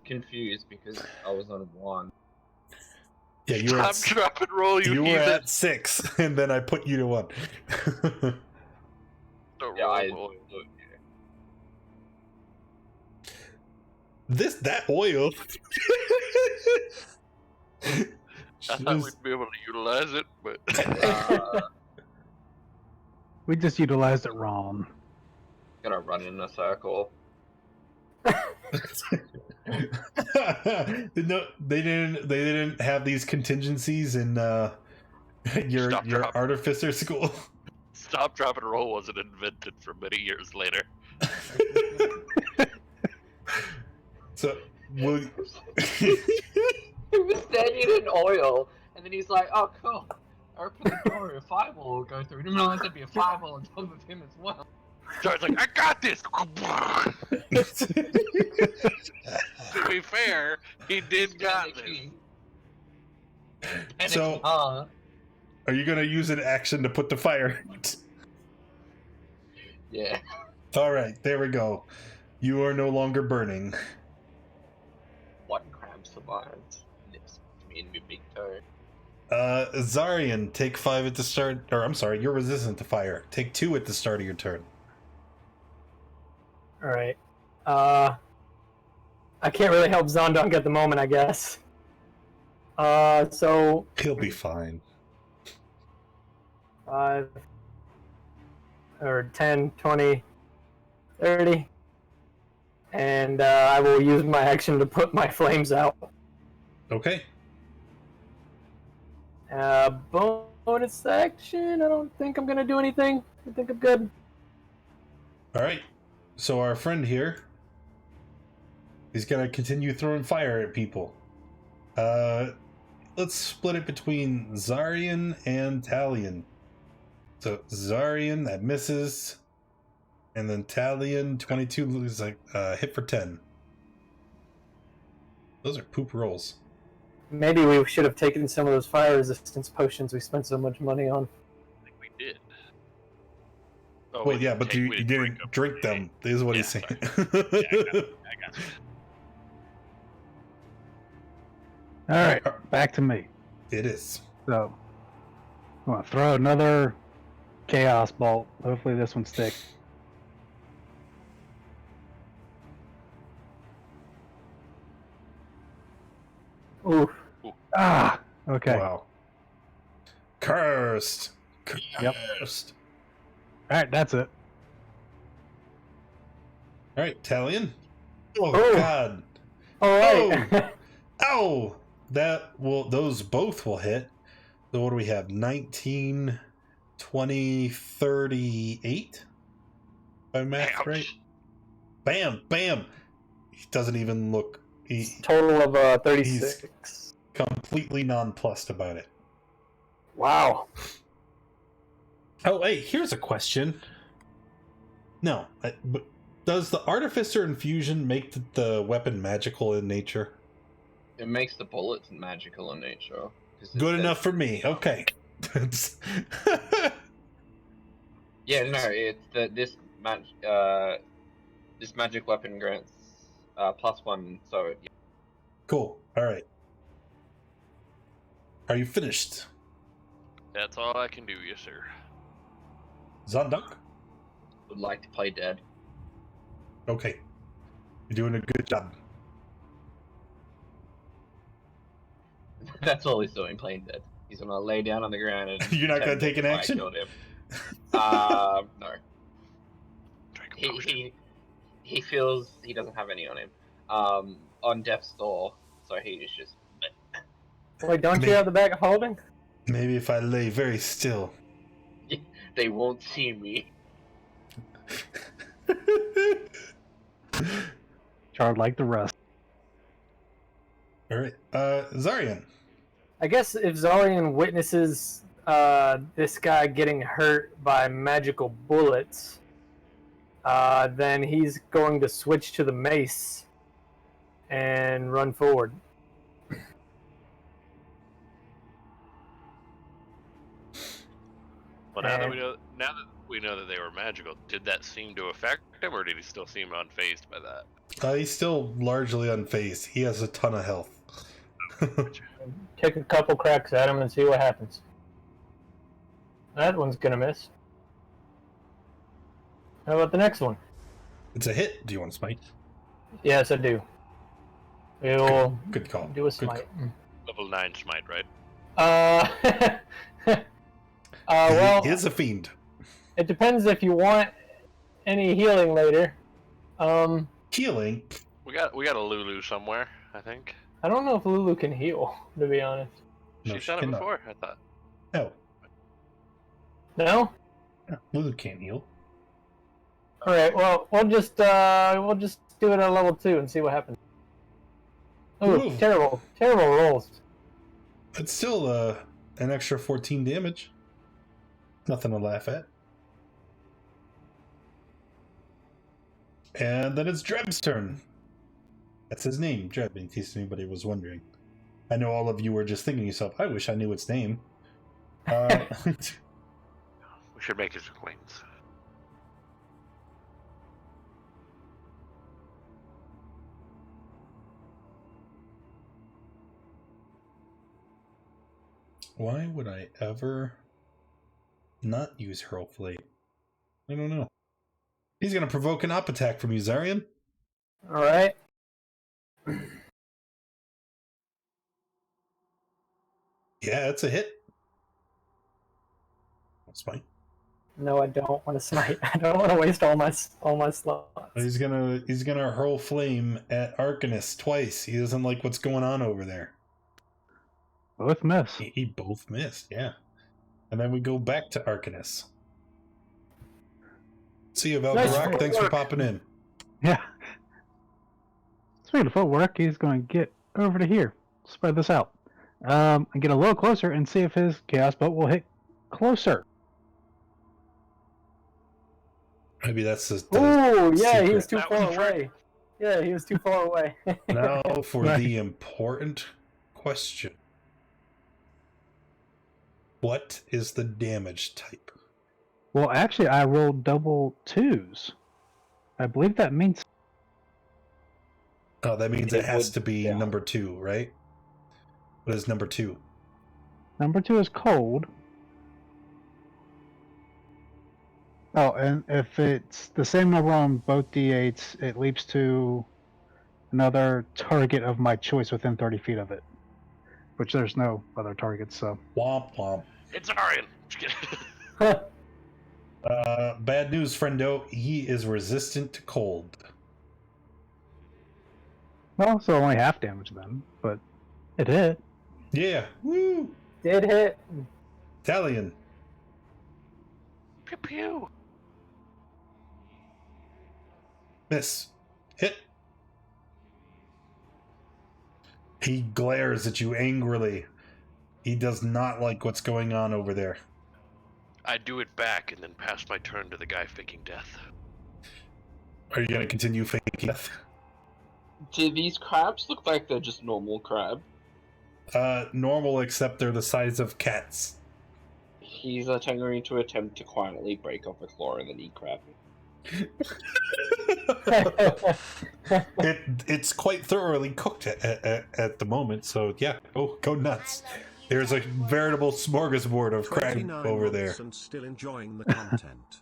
confused because I was on 1. Yeah, you were Stop, at, drop, and roll, you you were heathen. at 6, and then I put you to 1. Don't Yeah, roll. That oil. I thought we'd be able to utilize it, but We just utilized it wrong. Gonna run in a circle. No, they didn't have these contingencies in your Stop, drop. artificer school. stop, drop, and roll wasn't invented for many years later. So will He was standing in oil, and then he's like, "Oh, cool. I open the door, and a fireball will go through." I didn't realize there'd be a fireball on top of him as well. So it's like, I got this. To be fair, he did got this. So- Are you gonna use an action to put the fire out? Yeah. All right, there we go. You are no longer burning. One crab survived. Nips me in my big toe. Zarian, take 5 at the start. Or I'm sorry, you're resistant to fire. Take 2 at the start of your turn. Alright. I can't really help Zondunk at the moment, I guess. So He'll be fine. 5 or 10, 20, 30. And I will use my action to put my flames out. Okay. Bonus action? I don't think I'm gonna do anything. I think I'm good. All right. So our friend here is gonna continue throwing fire at people. Let's split it between Zarian and Talion. So Zarian, that misses. And then Talion, 22, loses like hit for 10. Those are poop rolls. Maybe we should have taken some of those fire resistance potions we spent so much money on. I think we did. Oh, Wait, we yeah, didn't but take- you we didn't drink them. This is what Yeah, he's saying. I got you. All right, back to me. It is. So, I'm gonna throw another Chaos Bolt. Hopefully this one sticks. Ooh. Ah, okay. Wow. Cursed. Yep. Cursed. All right, that's it. All right, Talion. Oh, Oh. God. Alright. Oh, those both will hit. So what do we have? 19, 20, 38? By math, Ouch. right? Bam, bam. He doesn't even look. He's Total of 36. completely nonplussed about it. Wow. Oh, hey, here's a question. No, but does the Artificer Infusion make the weapon magical in nature? It makes the bullets magical in nature. 'Cause it Good says- enough for me. Okay. Yeah, no, it's that this magic weapon grants +1. So yeah. Cool. All right. Are you finished, That's all I can do, yes, sir. Zonduk? Would like to play dead. Okay. You're doing a good job. That's all he's doing, playing dead. He's gonna lay down on the ground and. You're not gonna take an pretend action? I killed him. No. He feels he doesn't have any on him. On death's door, so he is just. Wait, don't you have the bag of holding? Maybe if I lay very still. They won't see me. Charred like the rest. All right. Zarian. I guess if Zarian witnesses this guy getting hurt by magical bullets, then he's going to switch to the mace and run forward. Well, now that we know that they were magical, did that seem to affect him, or did he still seem unfazed by that? He's still largely unfazed. He has a ton of health. Take a couple cracks at him and see what happens. That one's gonna miss. How about the next one? It's a hit. Do you want to smite? Yes, I do. We'll Good call. do a Good smite. Level 9 smite, right? Well, he is a fiend. it depends if you want any healing later. Healing? We got a Lulu somewhere, I think. I don't know if Lulu can heal, to be honest. No, She's she done it cannot. before, I thought. No. No? No, Lulu can't heal. All right. Well, we'll just do it at level 2 and see what happens. Oh, Ooh. terrible rolls. It's still an extra 14 damage. Nothing to laugh at. And then it's Dreb's turn. That's his name, Dreb, in case anybody was wondering. I know all of you were just thinking to yourself, I wish I knew its name. We should make his acquaintance. Why would I ever not use Hurlflame? I don't know. He's going to provoke an up attack from you, Zarian. All right. Yeah, it's a hit. That's fine. No, I don't want to smite. I don't want to waste all my slots. He's gonna hurl flame at Arcanus twice. He doesn't like what's going on over there. Both miss. He both missed, yeah. And then we go back to Arcanus. See you, Nice Valgarak. Thanks for footwork. popping in. Yeah. Speaking of footwork, he's going to get over to here. Spread this out. And get a little closer and see if his Chaos Bolt will hit closer. Maybe that's the Oh, yeah, he secret. was too That far was the trick. away. Yeah, he was too far away. Now for Right. the important question. What is the damage type? Well, actually, I rolled double 2s. I believe that means... Oh, that means it has to be yeah. number 2, right? What is number 2? Number 2 is cold. Oh, and if it's the same number on both d8s, it leaps to another target of my choice within 30 feet of it. Which there's no other targets, so... Womp womp. It's Arian. Just kidding. Bad news, friendo. He is resistant to cold. Well, so only half damage then, but it hit. Yeah. Woo! Did hit. Italian. Pew pew. Miss. Hit. He glares at you angrily. He does not like what's going on over there. I do it back and then pass my turn to the guy faking death. Are you gonna continue faking death? Do these crabs look like they're just normal crab? Normal, except they're the size of cats. He's going to attempt to quietly break off a claw and then eat crab. It's quite thoroughly cooked at the moment, so yeah, go nuts. There's a veritable smorgasbord of crab over there. And still enjoying the content.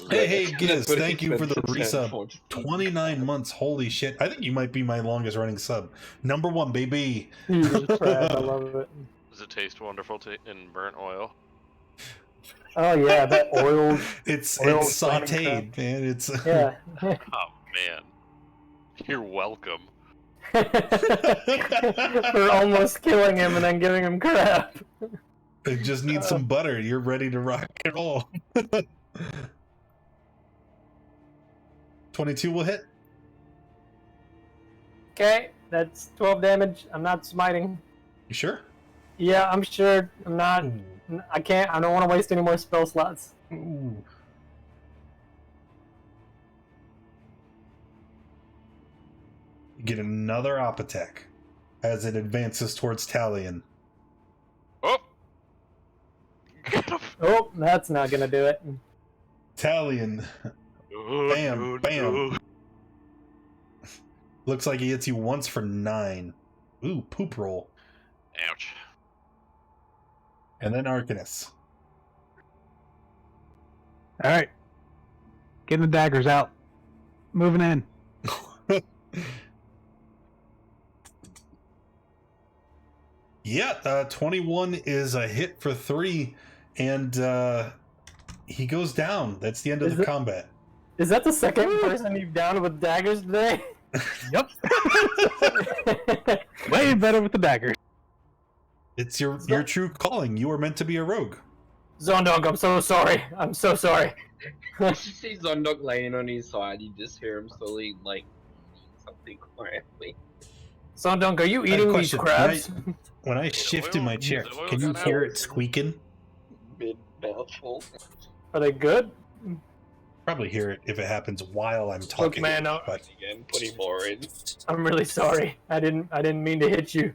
Hey, Giz, thank you for the resub. 29 months, holy shit. I think you might be my longest running sub. Number 1, baby. Crab, I love it. Does it taste wonderful in burnt oil? Oh yeah, that oil. It's slimy sauteed, man. It's Yeah. Oh man, you're welcome. For almost killing him and then giving him crap. It just needs some butter. You're ready to rock and roll. 22 will hit. Okay, that's 12 damage. I'm not smiting. You sure? Yeah, I'm sure. I'm not. I can't. I don't want to waste any more spell slots. Ooh. You get another op attack as it advances towards Talion. Oh! Get him! Oh, that's not gonna do it. Talion. Bam, bam. Looks like he hits you once for 9. Ooh, poop roll. Ouch. And then Arcanus. All right. Getting the daggers out. Moving in. Yeah, 21 is a hit for 3, and he goes down. That's the end of the combat. Is that the second person you've downed with daggers today? Yep. Way better with the daggers. It's your true calling. You are meant to be a rogue. Zondog, I'm so sorry. I'm so sorry. You see Zondog laying on his side, you just hear him slowly, like, eating something quietly. Zondog, are you I have a eating these question. crabs? When I shift in my chair, the oil can you got hear out. it squeaking? Mid-mouthful. Are they good? Probably hear it if it happens while I'm Look, talking. man, but Again, putting more in. I'm really sorry. I didn't mean to hit you.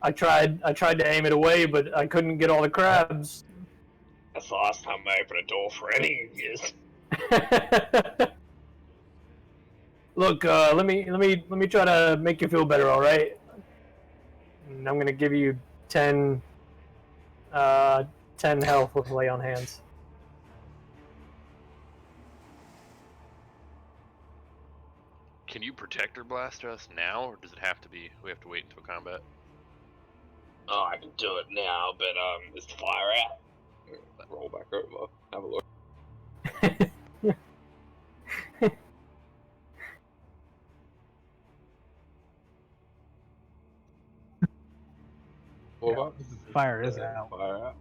I tried to aim it away, but I couldn't get all the crabs. That's the last time I opened a door for any of you. Look, let me try to make you feel better, all right? And I'm gonna give you 10 health with lay on hands. Can you protector blast us now, or does it have to be? We have to wait until combat. Oh, I can do it now, but is the fire out? Roll back over. Have a look. What? Fire is out. Fire out.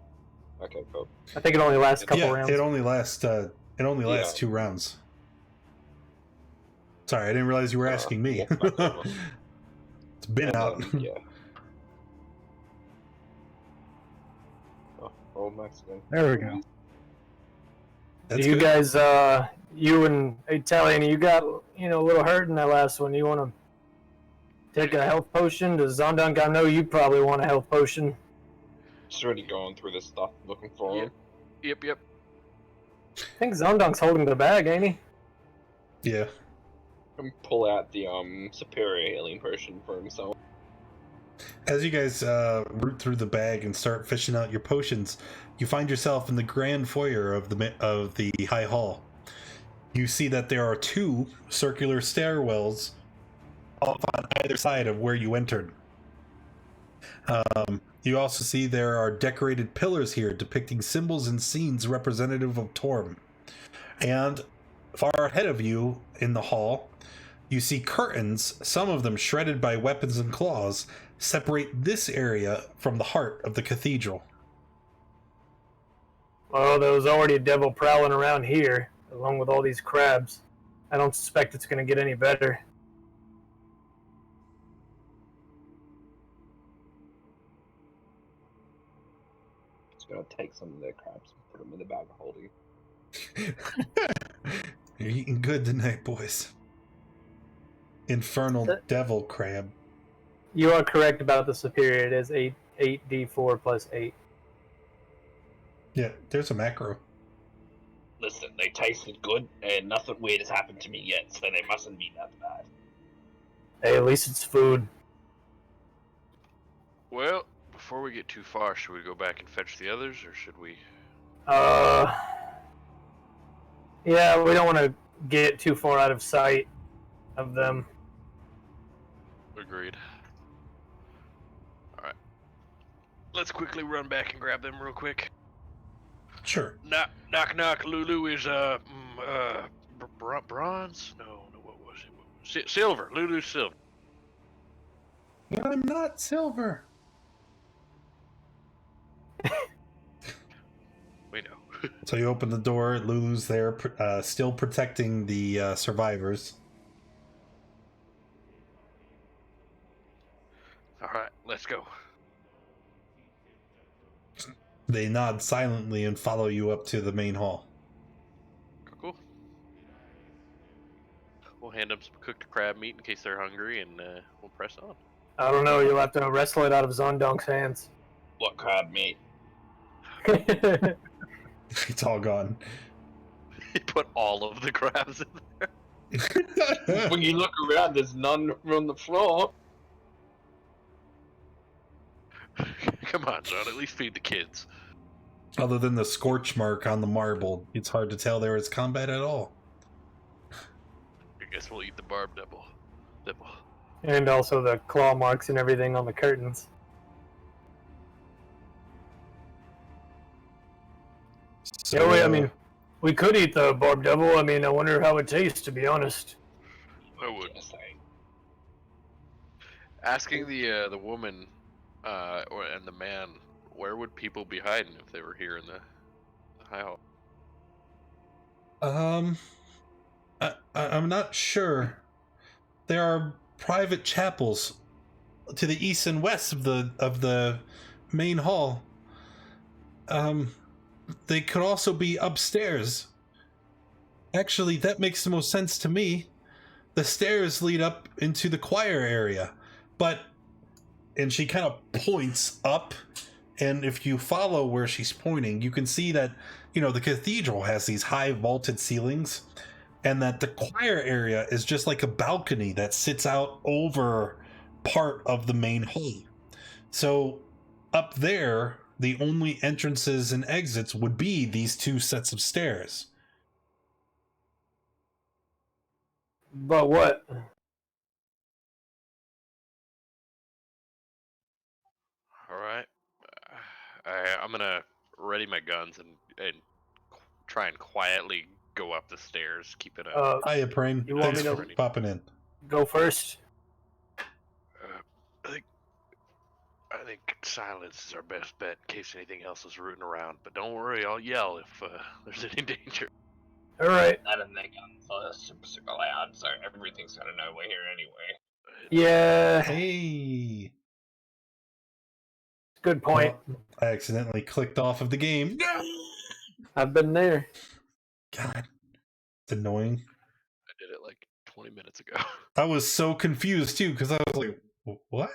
Okay, cool. I think it only lasts a couple yeah, rounds. it only lasts. It only lasts 2 rounds. Sorry, I didn't realize you were asking me. walk back over. It's been out. Yeah. Oh, roll max again. There we go. That's you good. guys, you and Italian, you got a little hurt in that last one. You want to take a health potion? Does Zondunk? I know you probably want a health potion. Just already going through this stuff, looking for him. Yep. I think Zondunk's holding the bag, ain't he? Yeah. And pull out the superior healing potion for himself. As you guys root through the bag and start fishing out your potions, you find yourself in the grand foyer of the High Hall. You see that there are 2 circular stairwells off on either side of where you entered. You also see there are decorated pillars here depicting symbols and scenes representative of Torm. And far ahead of you in the hall, you see curtains, some of them shredded by weapons and claws, separate this area from the heart of the cathedral. Well, there was already a devil prowling around here, along with all these crabs. I don't suspect it's going to get any better. just gonna take some of the crabs and put them in the bag of holding. You're eating good tonight, boys. Infernal devil crab. You are correct about the superior. It is 8d4 plus 8. Yeah, there's a macro. Listen, they tasted good, and nothing weird has happened to me yet, so they mustn't be that bad. Hey, at least it's food. Well, before we get too far, should we go back and fetch the others, or should we? Yeah, we don't want to get too far out of sight of them. Agreed. Alright. Let's quickly run back and grab them real quick. Sure. Knock, knock. Lulu is, bronze? No, what was it? Silver. Lulu's silver. I'm not silver. We know. So you open the door. Lulu's there, still protecting the survivors. Alright, let's go. They nod silently and follow you up to the main hall. Cool. We'll hand them some cooked crab meat in case they're hungry, and we'll press on. I don't know. You'll have to wrestle it out of Zondonk's hands. What crab meat? It's all gone. He put all of the crabs in there. When you look around, there's none on the floor. Come on, John. At least feed the kids. Other than the scorch mark on the marble, it's hard to tell there is combat at all. I guess we'll eat the barb dibble. And also the claw marks and everything on the curtains. So, Yeah, I mean, we could eat the barb devil. I mean, I wonder how it tastes, to be honest. I would. Just saying. Asking the woman and the man, where would people be hiding if they were here in the high hall? I'm not sure. There are private chapels to the east and west of the main hall. They could also be upstairs. Actually, that makes the most sense to me. The stairs lead up into the choir area, and she kind of points up, and if you follow where she's pointing, you can see that, the cathedral has these high vaulted ceilings, and that the choir area is just like a balcony that sits out over part of the main hall. So up there, the only entrances and exits would be these two sets of stairs. But what? All right. I'm gonna ready my guns and try and quietly go up the stairs, keep it up. Hiya, Prane. You want Thanks me for to popping in. go first? I think silence is our best bet in case anything else is rooting around. But don't worry, I'll yell if there's any danger. All right. None of the guns are super loud, so everything's gonna know we're here anyway. Yeah. Hey. Good point. Well, I accidentally clicked off of the game. I've been there. God, it's annoying. I did it like 20 minutes ago. I was so confused too, because I was like, what?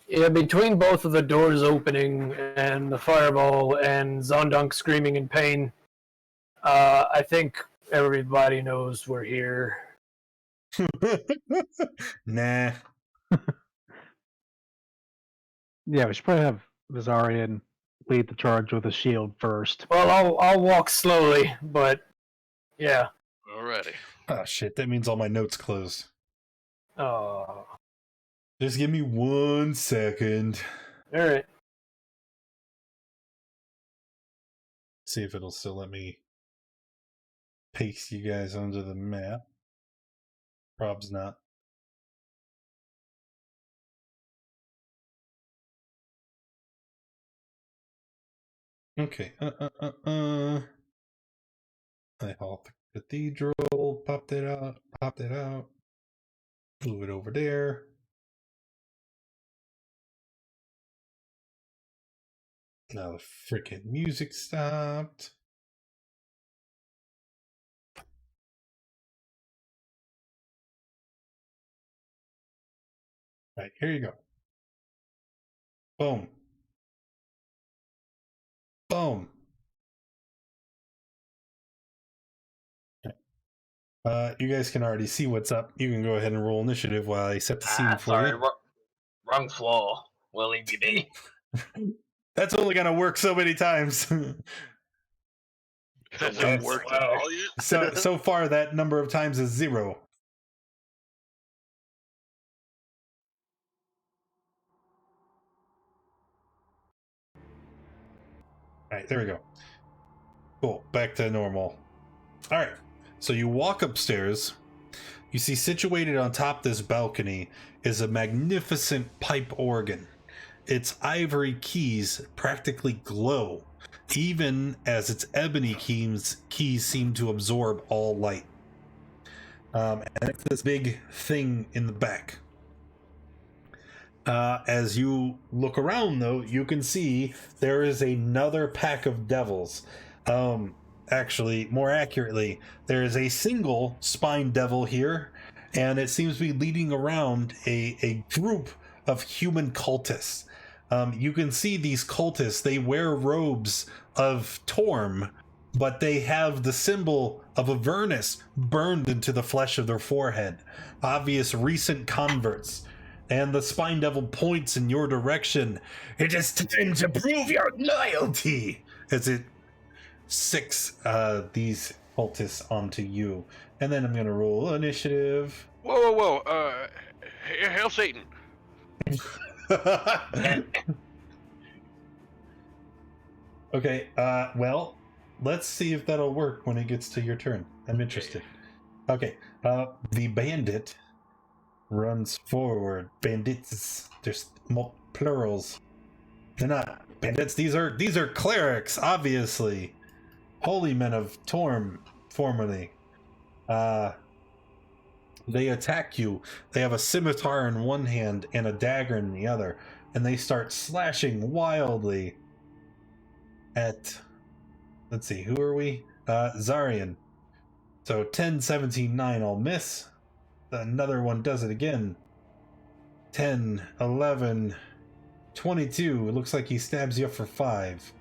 Yeah, between both of the doors opening and the fireball and Zondunk screaming in pain, I think everybody knows we're here. Nah. Yeah, we should probably have Vizarian lead the charge with a shield first. Well, I'll walk slowly, but yeah. Alrighty. Oh shit, that means all my notes closed. Oh. Just give me 1 second. All right. See if it'll still let me paste you guys onto the map. Prob's not. Okay. I halt the cathedral, pop that out, move it over there. Now the freaking music stopped. All right, here you go. Boom. Boom. You guys can already see what's up. You can go ahead and roll initiative while I set the scene for sorry, you. wrong floor. Will leave me be. That's only gonna work so many times. Has Well, it worked well. at all yet? so far that number of times is 0. All right, there we go. Cool, back to normal. All right, so you walk upstairs. You see situated on top this balcony is a magnificent pipe organ. Its ivory keys practically glow, even as its ebony keys seem to absorb all light. And it's this big thing in the back. As you look around, though, you can see there is another pack of devils. Actually, more accurately, there is a single spine devil here, and it seems to be leading around a group of human cultists. You can see these cultists, they wear robes of Torm, but they have the symbol of Avernus burned into the flesh of their forehead. Obvious recent converts. And the spine devil points in your direction. It is time to prove your loyalty! As it six these cultists onto you. And then I'm going to roll initiative. Whoa! Hail Satan! Okay, well, let's see if that'll work when it gets to your turn. I'm interested. Okay, the bandit runs forward. Bandits, there's plurals. They're not bandits. These are clerics, obviously. Holy men of Torm, formerly. They attack you. They have a scimitar in one hand and a dagger in the other, and they start slashing wildly at, let's see, who are we? Zarian. So 10, 17, 9, I'll miss. Another one does it again. 10, 11, 22. It looks like he stabs you for 5.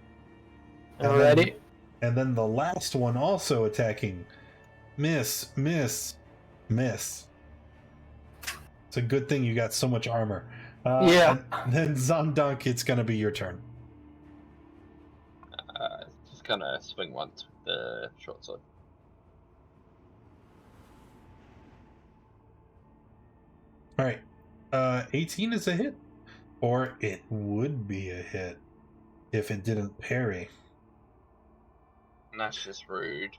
Already? And then the last one also attacking. Miss. It's a good thing you got so much armor. Yeah. And then Zondunk, it's gonna be your turn. Just gonna swing once with the short sword. All right. 18 is a hit. Or it would be a hit if it didn't parry. And that's just rude.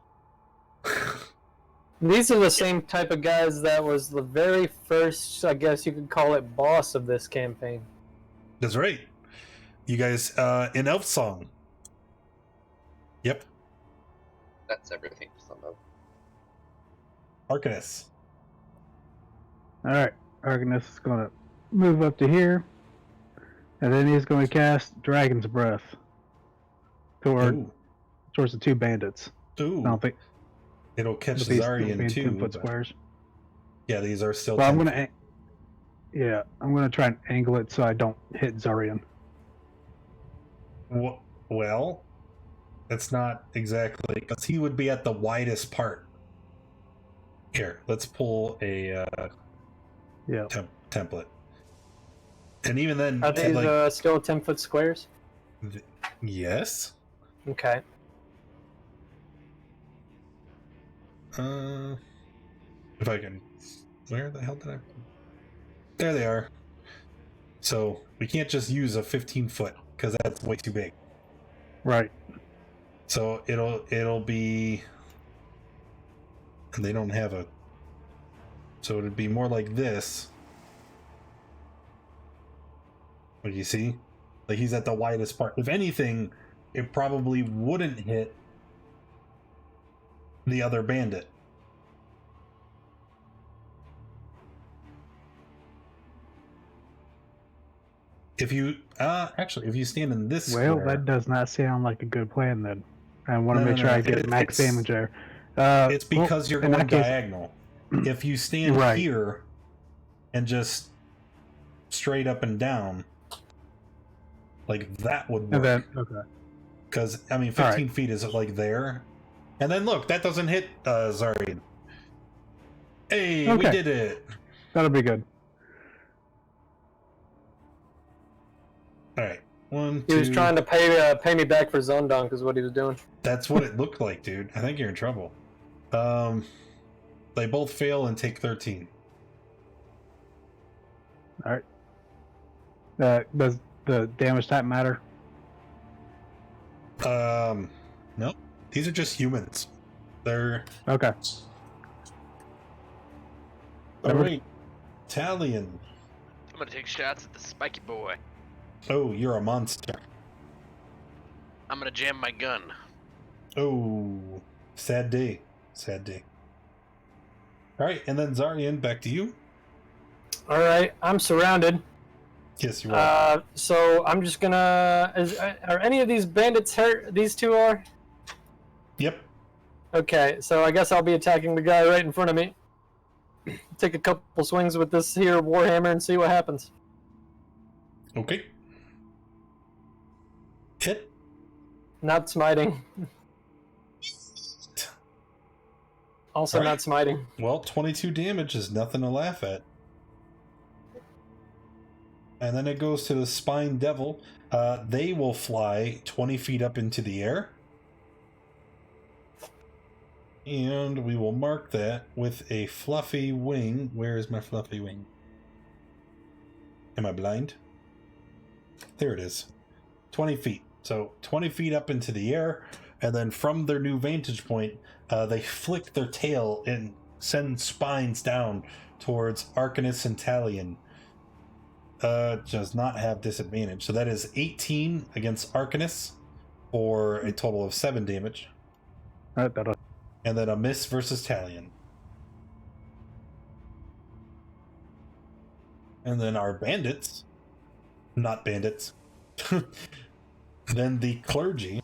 These are the same type of guys that was the very first, I guess you could call it, boss of this campaign. That's right. You guys, in Elf Song. Yep. That's everything for some of. Arcanus. Alright, Arcanus is going to move up to here, and then he's going to cast Dragon's Breath towards the 2 bandits. Ooh. I don't think It'll catch these will Zarian be in too. 10-foot but- squares. Yeah, these are still. Well, I'm 10 going to, I'm going to try and angle it so I don't hit Zarian. Well, that's not exactly, because he would be at the widest part. Here, let's pull a template. And even then, Are these still 10-foot squares? yes. Okay. If I can, where the hell did I? There they are. So we can't just use a 15-foot because that's way too big. Right. So it'll be, and they don't have a. So it'd be more like this. What do you see? Like he's at the widest part. If anything, it probably wouldn't hit the other bandit. if you if you stand in this Well, square, that does not sound like a good plan then. I want to No, make no, sure no, I get max it's- damage there. it's because you're in going that case- diagonal. If you stand Right. here and just straight up and down, like that would And work. then, okay. Because, I mean, 15 feet is like there. And then look, that doesn't hit Zarian. Hey, we Okay. did it. That'll be good. All right. One, He was two. trying to pay me back for zone dunk is what he was doing. That's what it looked like, dude. I think you're in trouble. They both fail and take 13. All right. Does the damage type matter? Nope. These are just humans. They're Okay. all right. Talion. I'm gonna take shots at the spiky boy. Oh, you're a monster. I'm gonna jam my gun. Oh, sad day. Sad day. All right, and then Zarian, back to you. All right, I'm surrounded. Yes, you are. So I'm just gonna. Are any of these bandits hurt? These two are. Yep. Okay, so I guess I'll be attacking the guy right in front of me. Take a couple swings with this here warhammer and see what happens. Okay. Hit. Not smiting. Also All right. not smiting. Well, 22 damage is nothing to laugh at. And then it goes to the Spine Devil. They will fly 20 feet up into the air. And we will mark that with a fluffy wing. Where is my fluffy wing? Am I blind? There it is. 20 feet. So 20 feet up into the air. And then from their new vantage point, they flick their tail and send spines down towards Arcanus and Talion. Does not have disadvantage. So that is 18 against Arcanus for a total of 7 damage. All right, that'll. And then a miss versus Talion. And then our bandits. Not bandits. Then the clergy.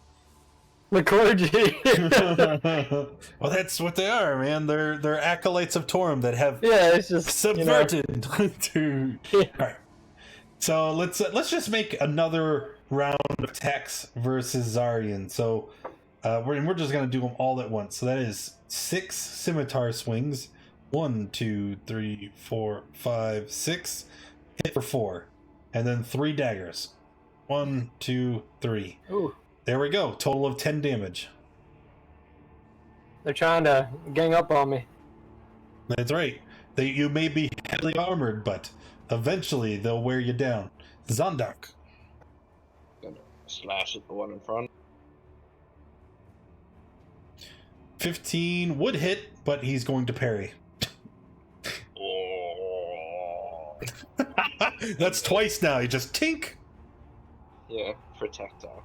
The clergy. Well, that's what they are, man. They're acolytes of Torum that have Yeah, it's just subverted to. Yeah. All right. So let's just make another round of attacks versus Zarian. So we're just gonna do them all at once. So that is 6 scimitar swings. 1, 2, 3, 4, 5, 6. Hit for 4, and then 3 daggers. 1, 2, 3. Ooh, There we go. Total of 10 damage. they're trying to gang up on me. That's right. You may be heavily armored, but eventually they'll wear you down. Zondak. Gonna slash at the one in front. 15 would hit, but he's going to parry. Oh. That's twice now. You just tink. Yeah, projectile.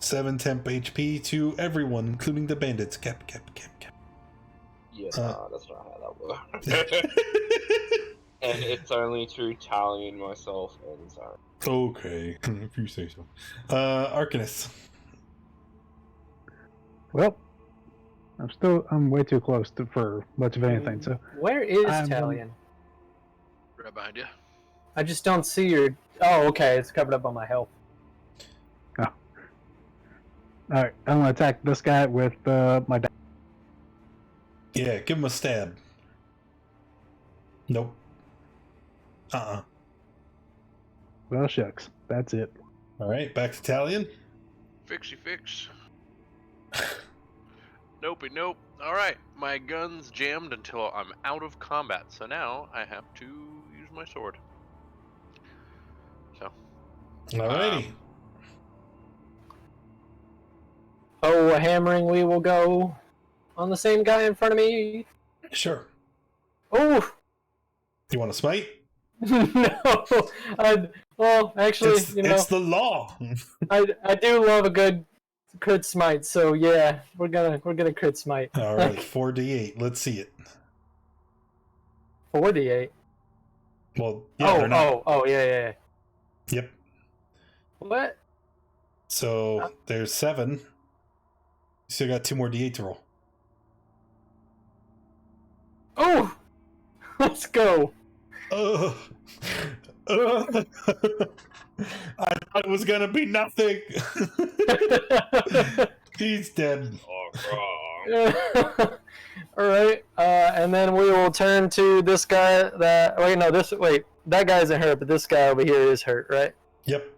7 temp HP to everyone, including the bandits. Cap. Yeah, Uh. that's not how that works. And it's only to Tally and myself and Zara. Okay, if you say so. Arcanus. Well, I'm way too close for much of anything. So Where is I'm- Talion? Right behind you. I just don't see your. Oh, okay, it's covered up on my health. all right, I'm gonna attack this guy with my. Yeah, give him a stab. Nope. Well, shucks, that's it. Alright, back to Talion. Fixy fix. Nope. Alright, my gun's jammed until I'm out of combat, so now I have to use my sword. So. Alrighty. Oh, hammeringly will go on the same guy in front of me. Sure. Oh! You want to smite? No! Well, actually, It's the law. I do love a good crit smite, so yeah, we're gonna crit smite. Alright, 4d8. Let's see it. 4d8. Well, yeah, they're not. Yeah. Yep. What? So there's 7. You still got 2 more D8 to roll. Oh! Let's go. I thought it was gonna be nothing. He's dead. All right, and then we will turn to this guy. That guy isn't hurt, but this guy over here is hurt, right? Yep.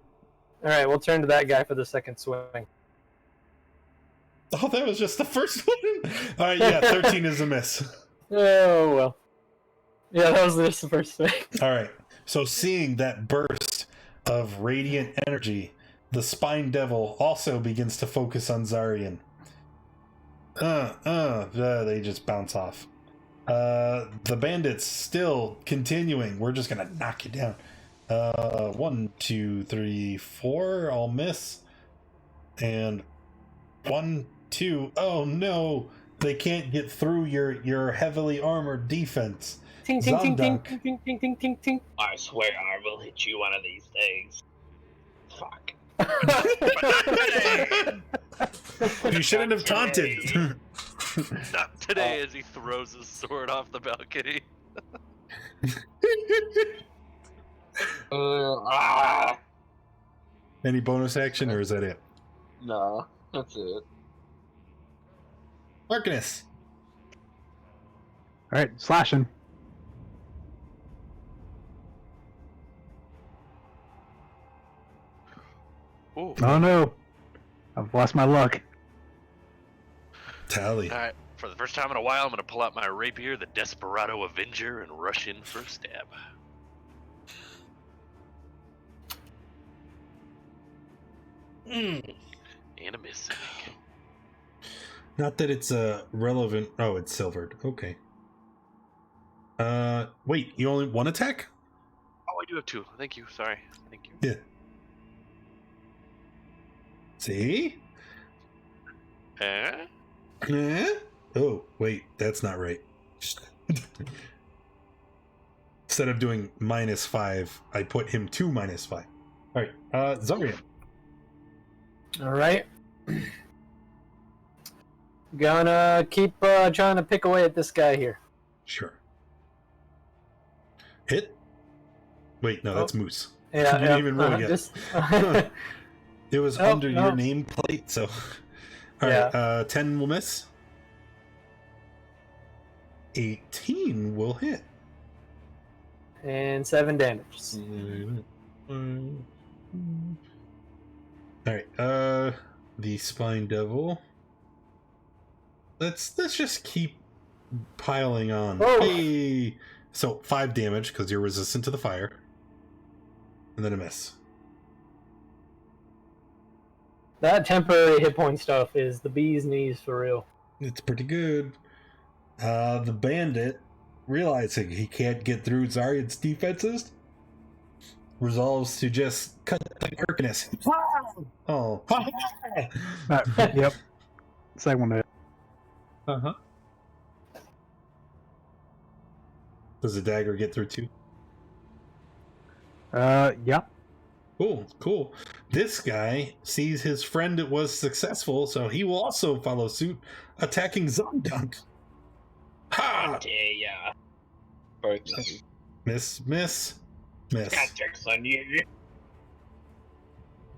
All right, we'll turn to that guy for the second swing. Oh, that was just the first one. All right, yeah, 13 is a miss. Oh well. Yeah, that was just the first swing. All right. So seeing that burst of radiant energy, the Spine Devil also begins to focus on Zarian. They just bounce off. The bandits still continuing. We're just gonna knock you down. 1, 2, 3, 4. I'll miss. And 1, 2. Oh no! They can't get through your heavily armored defense. Ting ting ting ting ting ting ting ting ting ting. I swear I will hit you one of these days. Fuck. You shouldn't have taunted. Not today, as he throws his sword off the balcony. Any bonus action, or is that it? No, that's it. Arcanus. All right, slashing. Ooh. Oh no, I've lost my luck. Tally. All right, for the first time in a while, I'm gonna pull out my rapier, the Desperado Avenger, and rush in for a stab. And a miss. Not that it's relevant. Oh, it's silvered. Okay. Wait, you only 1 attack? Oh, I do have 2. Thank you. Sorry. Thank you. Yeah. See? Eh? Oh, wait, that's not right. Instead of doing -5, I put him to -5. Alright, Zarian. Alright. Gonna keep trying to pick away at this guy here. Sure. Hit? Wait, no, that's Moose. Yeah, You didn't even roll yet. just... It was under your nameplate, so... Alright, 10 will miss. 18 will hit. And 7 damage. Alright, the Spine Devil. Let's just keep piling on. Oh. Hey! So 5 damage because you're resistant to the fire. And then a miss. That temporary hit point stuff is the bee's knees for real. It's pretty good. The bandit, realizing he can't get through Zarian's defenses, resolves to just cut the Arcanus. Oh. Yep. Second one. Uh-huh. Does the dagger get through too? Yeah. Cool. This guy sees his friend was successful, so he will also follow suit, attacking Zondunk. Ha! Yeah. Both. Miss. Got tricks on you.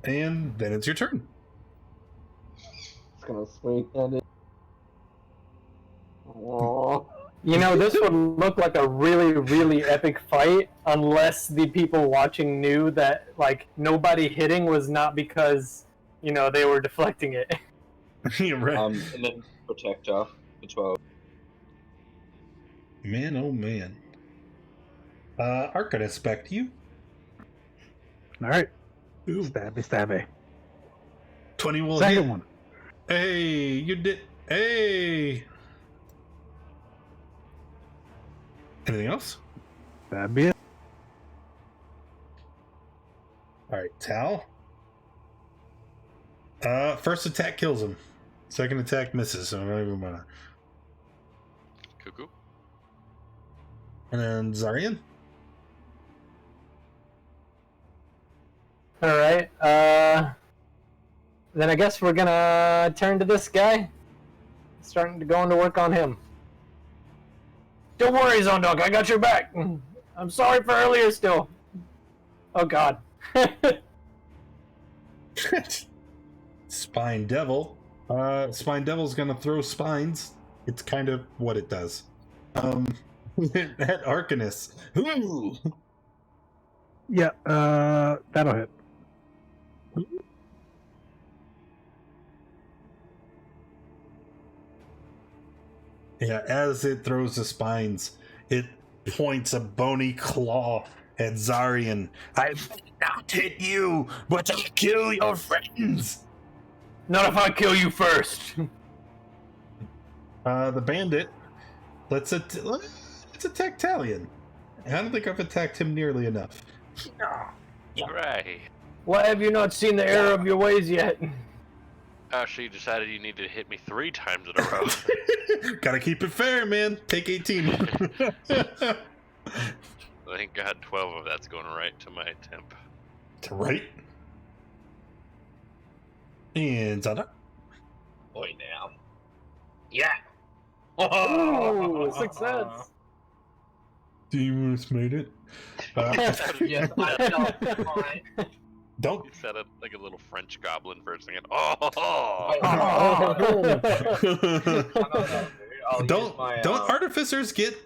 And then it's your turn. It's gonna swing at it. Aww. You know, this would look like a really, really epic fight unless the people watching knew that, like, nobody hitting was not because, you know, they were deflecting it. You're right. And then protector for 12. Man, oh man. Arcanus, back to you. All right. Ooh. Stabby. 20 will Second hit. one. Hey, you did. Hey. Anything else? That'd be it. All right, Tal. First attack kills him. Second attack misses, so I don't even wanna. Cuckoo. And then Zarian. All right. Then I guess we're gonna turn to this guy. Starting to go into work on him. Don't worry, Zondog. I got your back. I'm sorry for earlier. Still. Oh God. Spine Devil. Spine Devil's gonna throw spines. It's kind of what it does. At Arcanus. Ooh! Yeah, that'll hit. Yeah, as it throws the spines, it points a bony claw at Zarian. I will not hit you, but I'll kill your friends! Not if I kill you first. The bandit, let's attack Talion. I don't think I've attacked him nearly enough. Right. Why have you not seen the error of your ways yet? Actually, you decided you needed to hit me 3 times in a row. Gotta keep it fair, man. Take 18. Thank God 12 of that's going right to my temp. Right? And Zada. Boy, now. Yeah. Ooh, success. Demons made it. Yes, I know. Fine. Don't. You said it like a little French goblin for a second. Oh! don't artificers get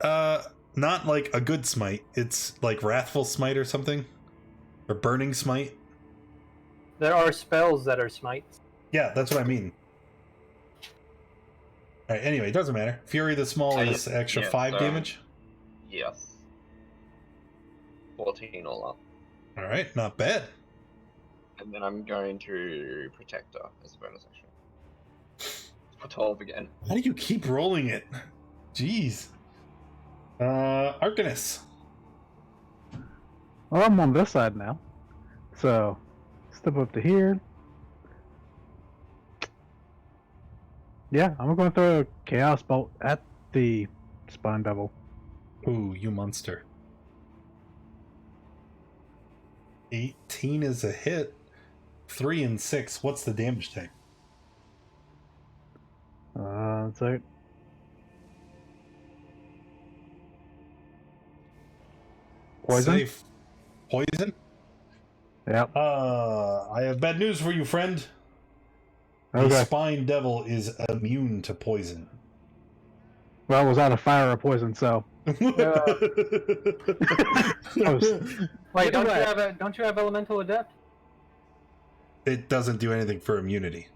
not like a good smite? It's like wrathful smite or something, or burning smite. There are spells that are smites. Yeah, that's what I mean. All right. Anyway, it doesn't matter. Fury the Small is extra 5 damage. Yes. 14 all up. All right, not bad. And then I'm going to Protector as a bonus action. For 12 again. How do you keep rolling it? Jeez. Arcanus. Well, I'm on this side now. So, step up to here. Yeah, I'm going to throw a Chaos Bolt at the Spine Devil. Ooh, you monster. 18 is a hit. 3 and 6. What's the damage type? So poison. Safe. Poison? Yep. I have bad news for you, friend. The Okay. Spine Devil is immune to poison. Well, I was out of fire or poison, so. Wait, don't you have Elemental Adept? It doesn't do anything for immunity.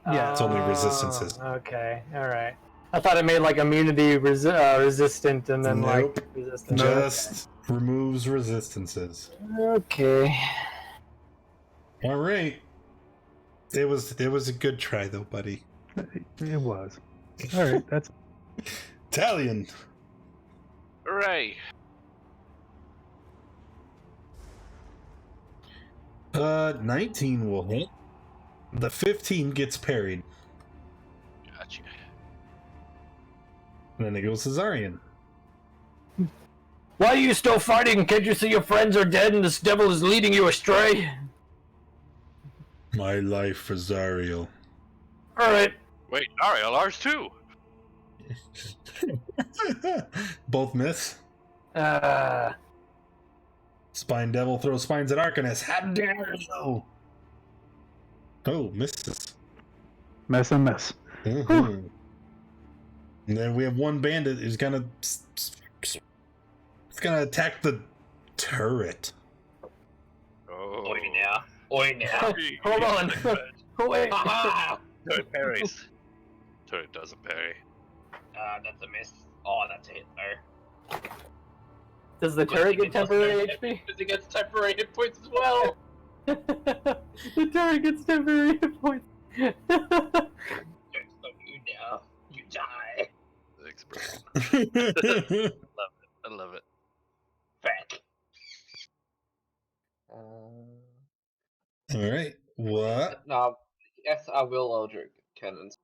Yeah, it's only resistances. Okay, all right. I thought it made like immunity resistant and then Nope. like resistant. Just removes resistances. Okay. All right. It was a good try though, buddy. It was. All right, that's. Talion. Hooray! 19 will hit. The 15 gets parried. Gotcha. And then it goes to Zarian. Why are you still fighting? Can't you see your friends are dead and this devil is leading you astray? My life for Zariel. All right. Wait, Ariel, ours too! Both miss. Spine Devil throws spines at Arcanus. How dare you! Oh, misses. Miss and miss. Mhm. And then we have one bandit who's gonna attack the turret. Oh. Oi now. Oi now. Hold on. Wait. Haha! Turret parries. Turret doesn't parry. That's a miss. Oh, that's a hit though. Does the turret get temporary HP? Because it gets temporary hit points as well. The turret gets temporary hit points. You now. You die. The expression. I love it. Back. All right. What? No, yes, I will Eldritch Cannons.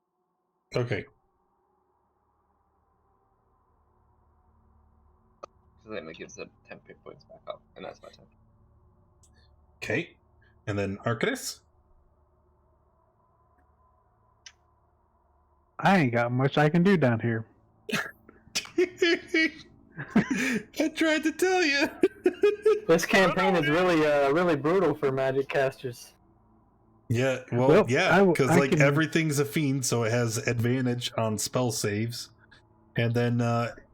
Okay. So then it gives the 10 hit points back up, and that's my turn. Okay. And then Arcadus. I ain't got much I can do down here. I tried to tell you. This campaign is really brutal for magic casters. Yeah, well, Well, yeah, because I like can- everything's a fiend, so it has advantage on spell saves. And then,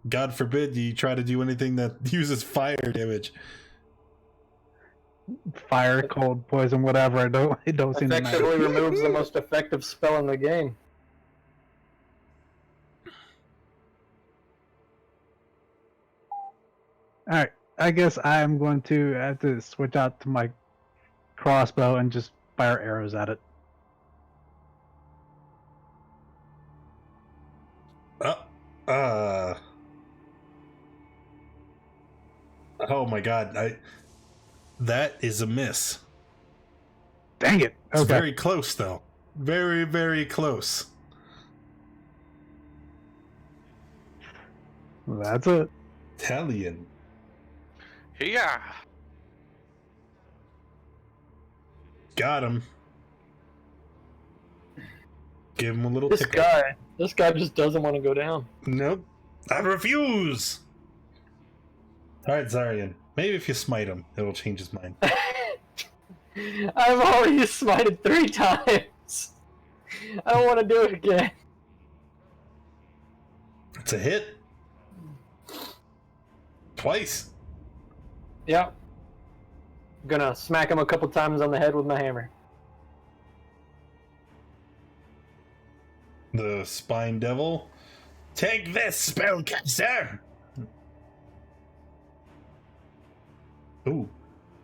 God forbid, you try to do anything that uses fire damage. Fire, cold, poison, whatever. It don't seem to matter. Effectively removes the most effective spell in the game. All right, I guess I'm going to have to switch out to my crossbow and just fire arrows at it. Oh my god, that is a miss. Dang it! It's Okay. very close, though. Very, very close. That's it. Italian. Yeah. Got him. Give him a little This tickle. guy just doesn't want to go down. Nope. I refuse! Alright, Zarian. Maybe if you smite him, it'll change his mind. I've already smited 3 times. I don't want to do it again. It's a hit. Twice. Yep. Gonna smack him a couple times on the head with my hammer. The Spine Devil. Take this, spellcaster! Ooh.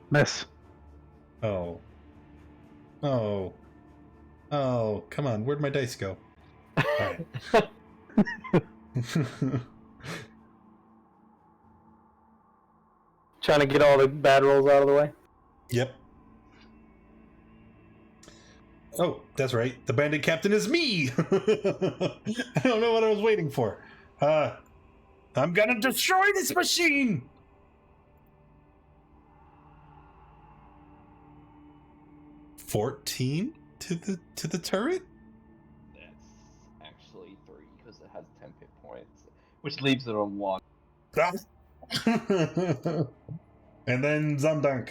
Miss. Oh. Oh. Oh, come on. Where'd my dice go? Alright. Trying to get all the bad rolls out of the way. Yep. Oh, that's right. The bandit captain is me! I don't know what I was waiting for. I'm gonna destroy this machine! $14 to the turret? That's actually 3 because it has 10 hit points, which leaves it on 1. And then Zundunk.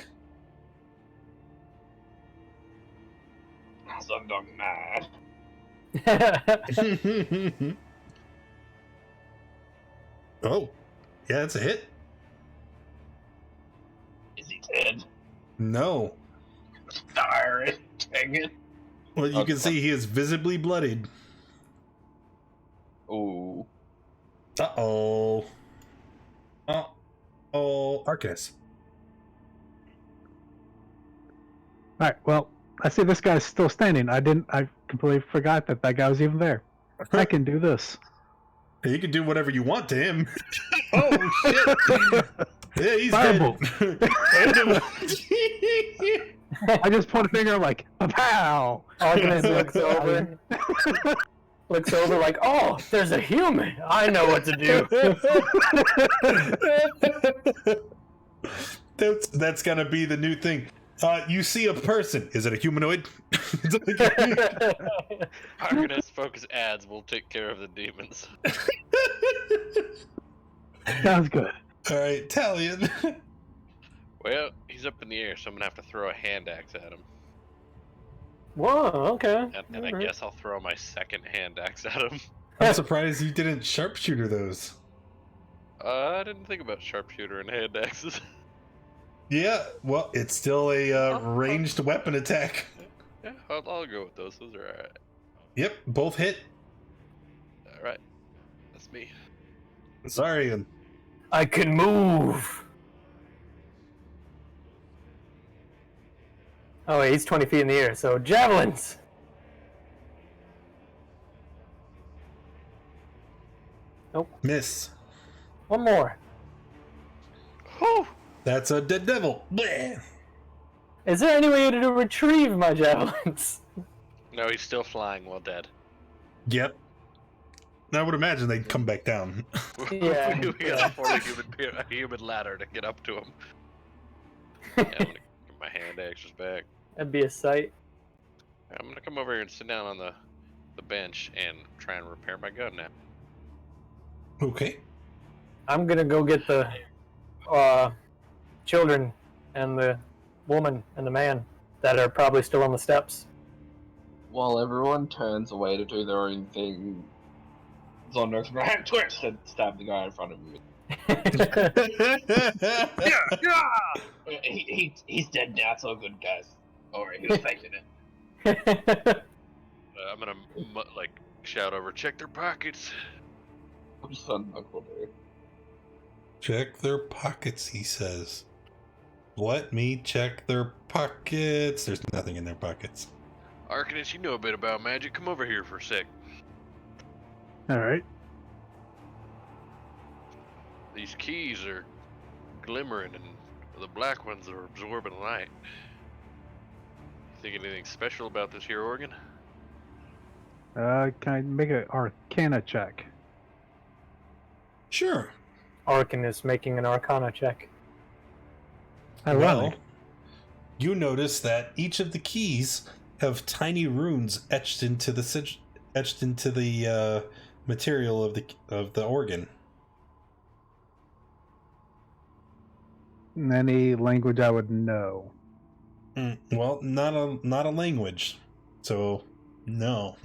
Zundong mad. Oh, yeah, it's a hit. Is he dead? No. Darn it. Dang it. Well, you can see he is visibly bloodied. Ooh. Uh-oh. Uh-oh. Arcus. All right. Well, I see this guy's still standing. I completely forgot that guy was even there. I can do this. You can do whatever you want to him. Oh, shit. Yeah, he's Fireball. dead. I just point a finger like, pow! Arcanus looks over like, oh, there's a human. I know what to do. That's gonna be the new thing. You see a person. Is it a humanoid? Arcanus focus ads will take care of the demons. Sounds good. Alright, Talion. Well, he's up in the air, so I'm gonna have to throw a hand axe at him. Whoa, okay. And I Alright. guess I'll throw my second hand axe at him. I'm surprised you didn't sharpshooter those. I didn't think about sharpshooter and hand axes. Yeah, well, it's still a ranged weapon attack. Yeah, I'll go with those. Those are alright. Yep, both hit. Alright. That's me. Zarian. I can move. Oh, wait, he's 20 feet in the air, so javelins. Miss. One more. Whew! That's a dead devil. Bleh. Is there any way to retrieve my javelins? No, he's still flying while dead. Yep. I would imagine they'd come back down. Yeah. we gotta afford a human ladder to get up to him. Yeah, I'm gonna get my hand axes back. That'd be a sight. I'm gonna come over here and sit down on the bench and try and repair my gun now. Okay. I'm gonna go get the children and the woman and the man that are probably still on the steps. While everyone turns away to do their own thing, Zondor's right twist and stab the guy in front of him. He's dead now, it's all good, guys. Alright, he was faking it. I'm gonna like shout over, check their pockets. Son Uncle do. Check their pockets, he says. Let me check their pockets. There's nothing in their pockets. Arcanist, you know a bit about magic. Come over here for a sec. All right. These keys are glimmering, and the black ones are absorbing light. You think anything special about this here organ? Can I make an Arcana check? Sure. Arcanist making an Arcana check. Ironic. You notice that each of the keys have tiny runes etched into the material of the organ. Any language I would know. Well, not a language, so no.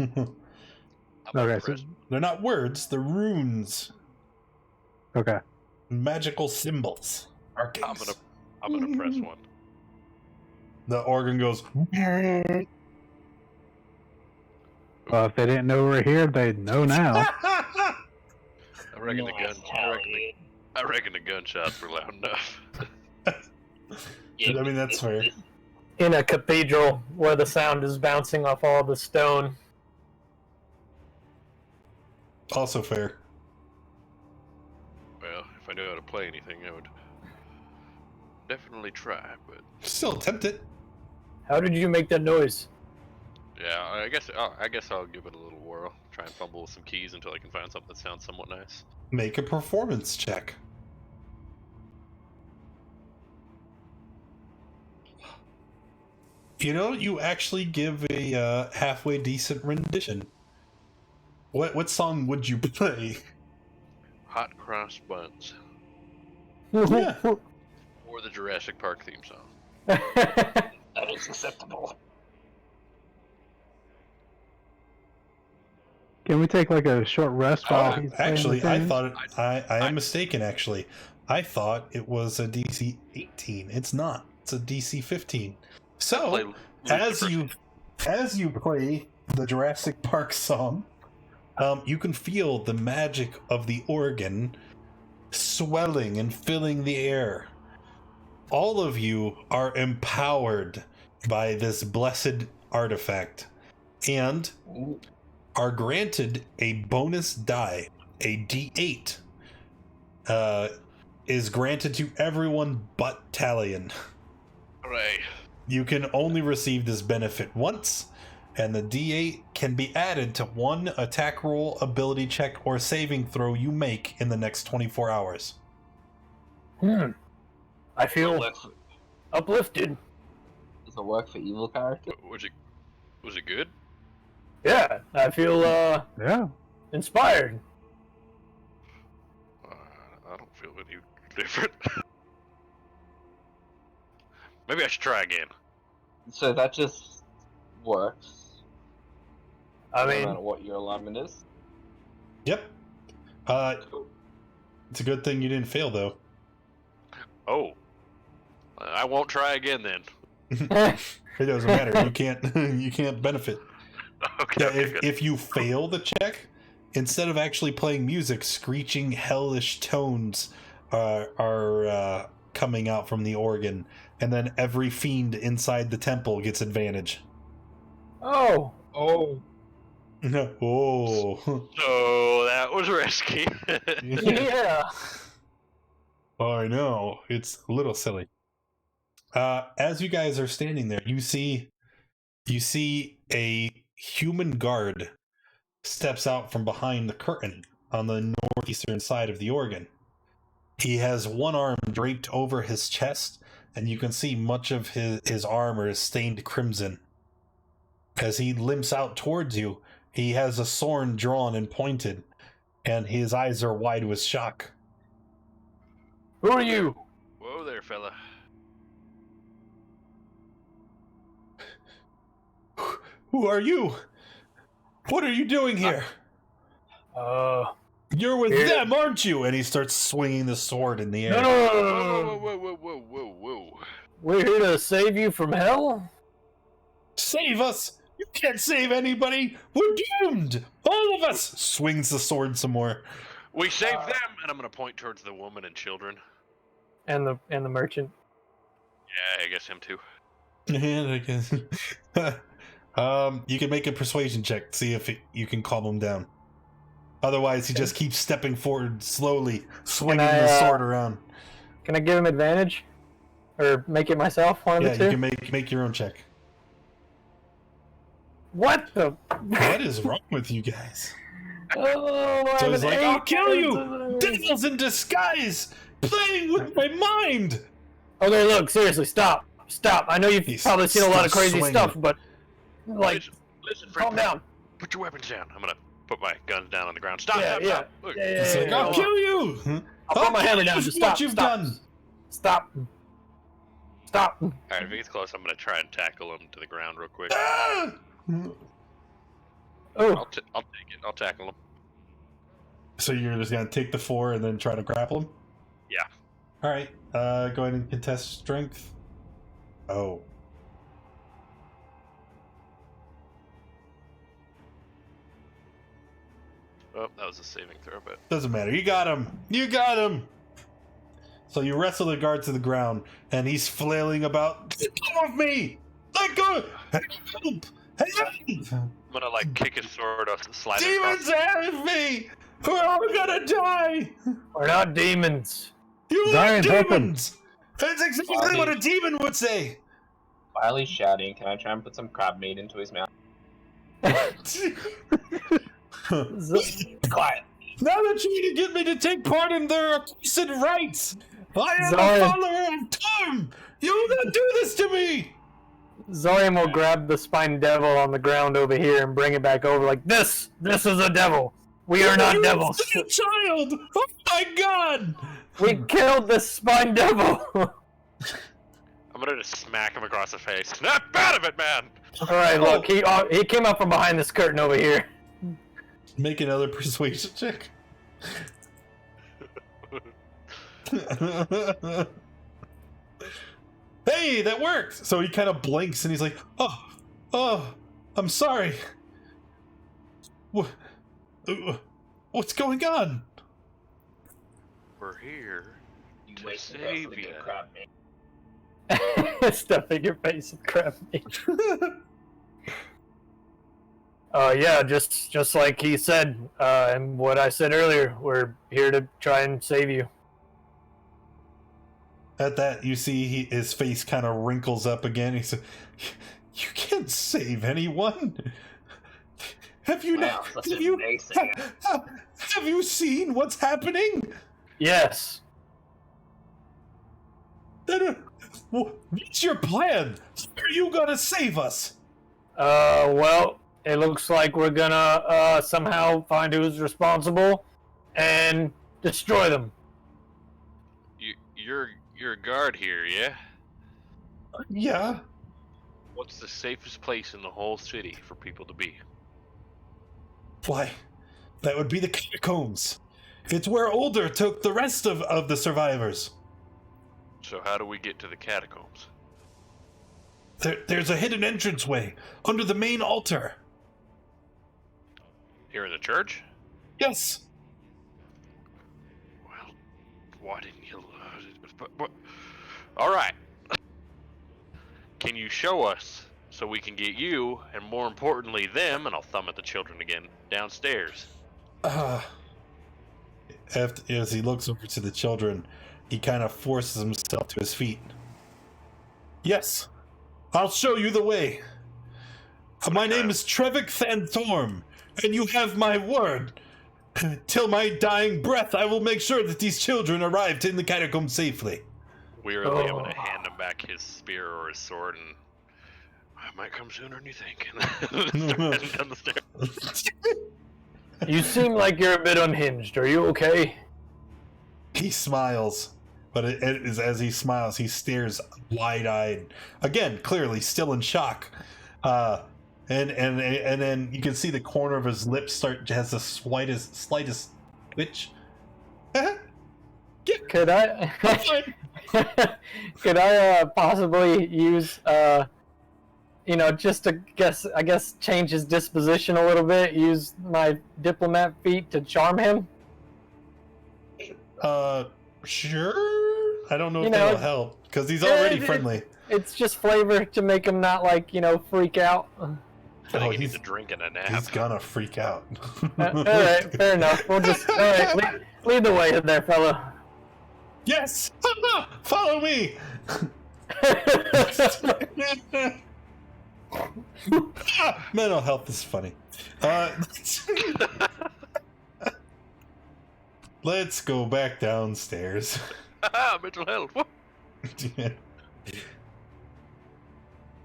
Okay, so, They're not words; they're runes, okay. magical symbols. Arcanes. I'm gonna press one. The organ goes. Well, if they didn't know we were here, they'd know now. I reckon Nice, I reckon the gunshots were loud enough. I mean, that's fair. In a cathedral where the sound is bouncing off all the stone. Also fair. Well, if I knew how to play anything, I would definitely try. But Still attempt it. How did you make that noise? yeah, I guess I'll give it a little whirl. Try and fumble with some keys until I can find something that sounds somewhat nice. Make a performance check. You know, you actually give a halfway decent rendition. What song would you play? Hot cross buns, Yeah. or the Jurassic Park theme song. That is acceptable. Can we take like a short rest while he's playing Actually, the I tunes? thought I am mistaken. Actually, I thought it was a DC 18. It's not. It's a DC 15. So as you play the Jurassic Park song, you can feel the magic of the organ swelling and filling the air. All of you are empowered by this blessed artifact and are granted a bonus die. A D8 is granted to everyone but Talion. Hooray! You can only receive this benefit once, and the D8 can be added to one attack roll, ability check, or saving throw you make in the next 24 hours. I feel Does uplifted. it work for evil characters? Was it good? Yeah, I feel Yeah. inspired. I don't feel any different. Maybe I should try again. So that just works. I No mean, matter what your alignment is. Yep. It's a good thing you didn't fail, though. Oh, I won't try again then. It doesn't matter. You can't benefit. Okay. Yeah, okay, good. if you fail the check, instead of actually playing music, screeching hellish tones are coming out from the organ, and then every fiend inside the temple gets advantage. oh, Oh. Oh. So that was risky. yeah. Oh, I know. It's a little silly. As you guys are standing there, you see a human guard steps out from behind the curtain on the northeastern side of the organ. He has one arm draped over his chest and you can see much of his armor is stained crimson. As he limps out towards you, he has a sword drawn and pointed, and his eyes are wide with shock. Who are you? Whoa there, fella. Who are you? What are you doing here? You're with Here. them, aren't you? And he starts swinging the sword in the air. No. Whoa. We're here to save you from hell? Save us! You can't save anybody! We're doomed! All of us! Swings the sword some more. We saved them, and I'm gonna point towards the woman and children. And the merchant. Yeah, I guess him too. And I guess. You can make a persuasion check, see if you can calm him down. Otherwise, he just keeps stepping forward slowly, swinging the sword around. Can I give him advantage? Or make it myself? One of the two? Yeah, you can make your own check. What the? What is wrong with you guys? Oh, I So have he's an like, 8. I'll kill you! Devils in disguise! Playing with my mind! Okay, look, seriously, stop. I know you've He's probably seen a lot of still crazy swinging. stuff, but like, Listen, calm Frank. down. Put your weapons down. I'm gonna put my guns down on the ground. Stop. Yeah. Look. It's like, I'll kill you! I'll put my hammer down. Just stop. What you've Stop. done! Stop. All right, if he gets close, I'm gonna try and tackle him to the ground real quick. Ah! Oh, I'll take it. I'll tackle him. So you're just gonna take the 4 and then try to grapple him? Yeah. Alright, go ahead and contest strength. Oh. Oh, that was a saving throw, but Doesn't matter. You got him! You got him! So you wrestle the guard to the ground, and he's flailing about. Let go of me! Let go! Help! Help! I'm gonna like kick his sword off and slide it Demons across. have me! We're all gonna die! we're not demons. You are Zion, help him. demons! That's exactly what a demon would say! While he's shouting, can I try and put some crab meat into his mouth? Quiet. Now they're trying to get me to take part in their accursed rites! I am Zion. a follower of Tom! You will not do this to me! Zorian will grab the spine devil on the ground over here and bring it back over like, this is a devil. We are not You devils. insane child! Oh my god! We killed the spine devil. I'm gonna just smack him across the face. Snap out of it, man! Alright, look, he came up from behind this curtain over here. Make another persuasion check. Hey, that worked! So he kind of blinks and he's like, oh, I'm sorry. What's going on? We're here to Wasting save roughly you. good crab meat. Stuffing your face with crab meat. Yeah, just like he said, and what I said earlier, we're here to try and save you. At that, you see his face kind of wrinkles up again. He said, "You can't save anyone. Have you Wow, not? such Have a you? naysayer. Have you seen what's happening? Yes. Then, what's your plan? How are you gonna save us?" Well, it looks like we're gonna somehow find who's responsible and destroy them. You're a guard here, yeah? Yeah. What's the safest place in the whole city for people to be? Why, that would be the catacombs. It's where Older took the rest of the survivors. So how do we get to the catacombs? There's a hidden entranceway under the main altar. Here in the church? Yes. Well, why didn't you... Alright. Can you show us so we can get you, and more importantly them, and I'll thumb at the children again, downstairs? As he looks over to the children, he kind of forces himself to his feet. Yes, I'll show you the way. My name is Trevik Thanthorm, and you have my word. Till my dying breath, I will make sure that these children arrived in the catacombs safely. Wearily, I'm gonna Oh. hand him back his spear or his sword, and I might come sooner than you think. And start heading down the stairs. You seem like you're a bit unhinged. Are you okay? He smiles, but it is as he smiles, he stares wide-eyed, again, clearly still in shock. And then you can see the corner of his lips has the slightest twitch. Could I? Could I possibly use just to I guess change his disposition a little bit? Use my diplomat feat to charm him. Sure. I don't know if You that'll know, help because he's already friendly. It's just flavor to make him not freak out. I think he needs a drink and a nap. He's gonna freak out. All right, fair enough. We'll just lead the way there, fellow. Yes, follow me. Mental health is funny. Let's go back downstairs. Mental health. What?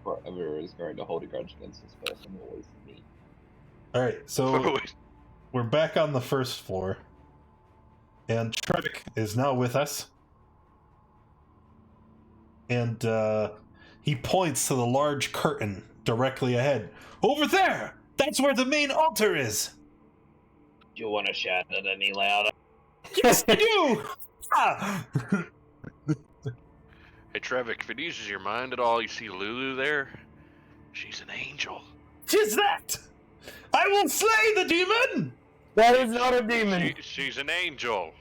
Forever is going to hold a grudge against this person, always me. All right, so we're back on the first floor, and Trevik is now with us, and he points to the large curtain directly ahead. Over there! That's where the main altar is! Do you want to shout it any louder? Yes, I do! Ah! Hey, Trevik, if it eases your mind at all, you see Lulu there? She's an angel. 'Tis that! I will slay the demon! That is not a demon. She's an angel.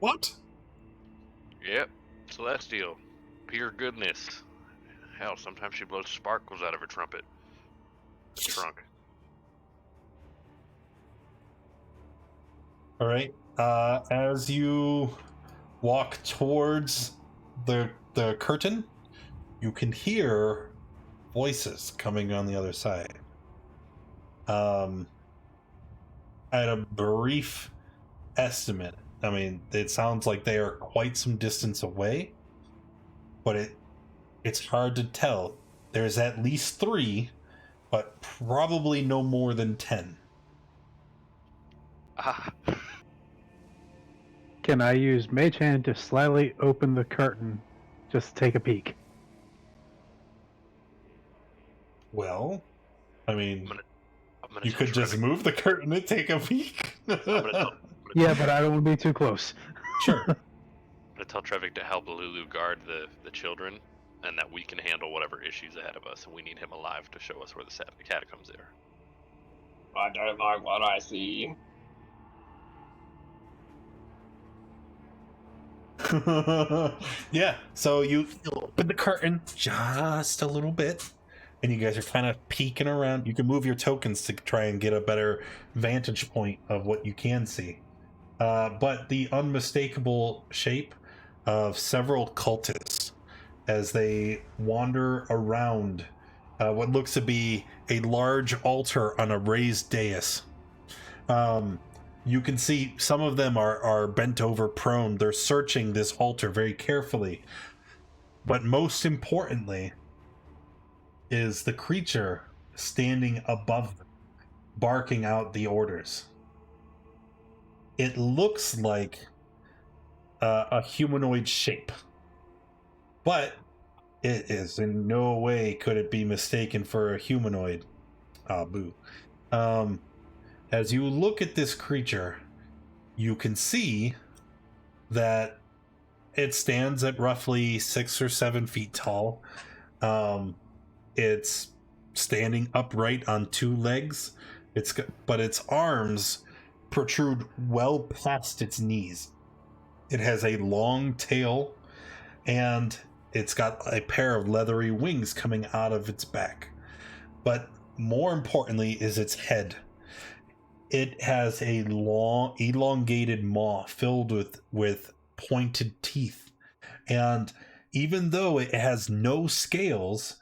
What? Yep, celestial. Pure goodness. Hell, sometimes she blows sparkles out of her trunk. All right. As you walk towards the curtain, you can hear voices coming on the other side. At a brief estimate, I mean, it sounds like they are quite some distance away, but it's hard to tell. There's at least 3, but probably no more than 10. Ah. Can I use Mage Hand to slightly open the curtain, just to take a peek? Well, I mean, I'm gonna you tell could just Trevik- move the curtain and take a peek. Yeah, but I don't want to be too close. Sure. I'm gonna tell Trevik to help Lulu guard the children, and that we can handle whatever issues ahead of us, and we need him alive to show us where the catacombs are. I don't like what I see. Yeah, so you open the curtain just a little bit, and you guys are kind of peeking around. You can move your tokens to try and get a better vantage point of what you can see. But the unmistakable shape of several cultists as they wander around what looks to be a large altar on a raised dais. You can see some of them are bent over prone. They're searching this altar very carefully. But most importantly is the creature standing above them, barking out the orders. It looks like a humanoid shape, but it is in no way could it be mistaken for a humanoid. Ah, boo. As you look at this creature, you can see that it stands at roughly 6 or 7 feet tall. It's standing upright on 2 legs. But its arms protrude well past its knees. It has a long tail, and it's got a pair of leathery wings coming out of its back. But more importantly is its head. It has a long, elongated maw filled with pointed teeth. And even though it has no scales,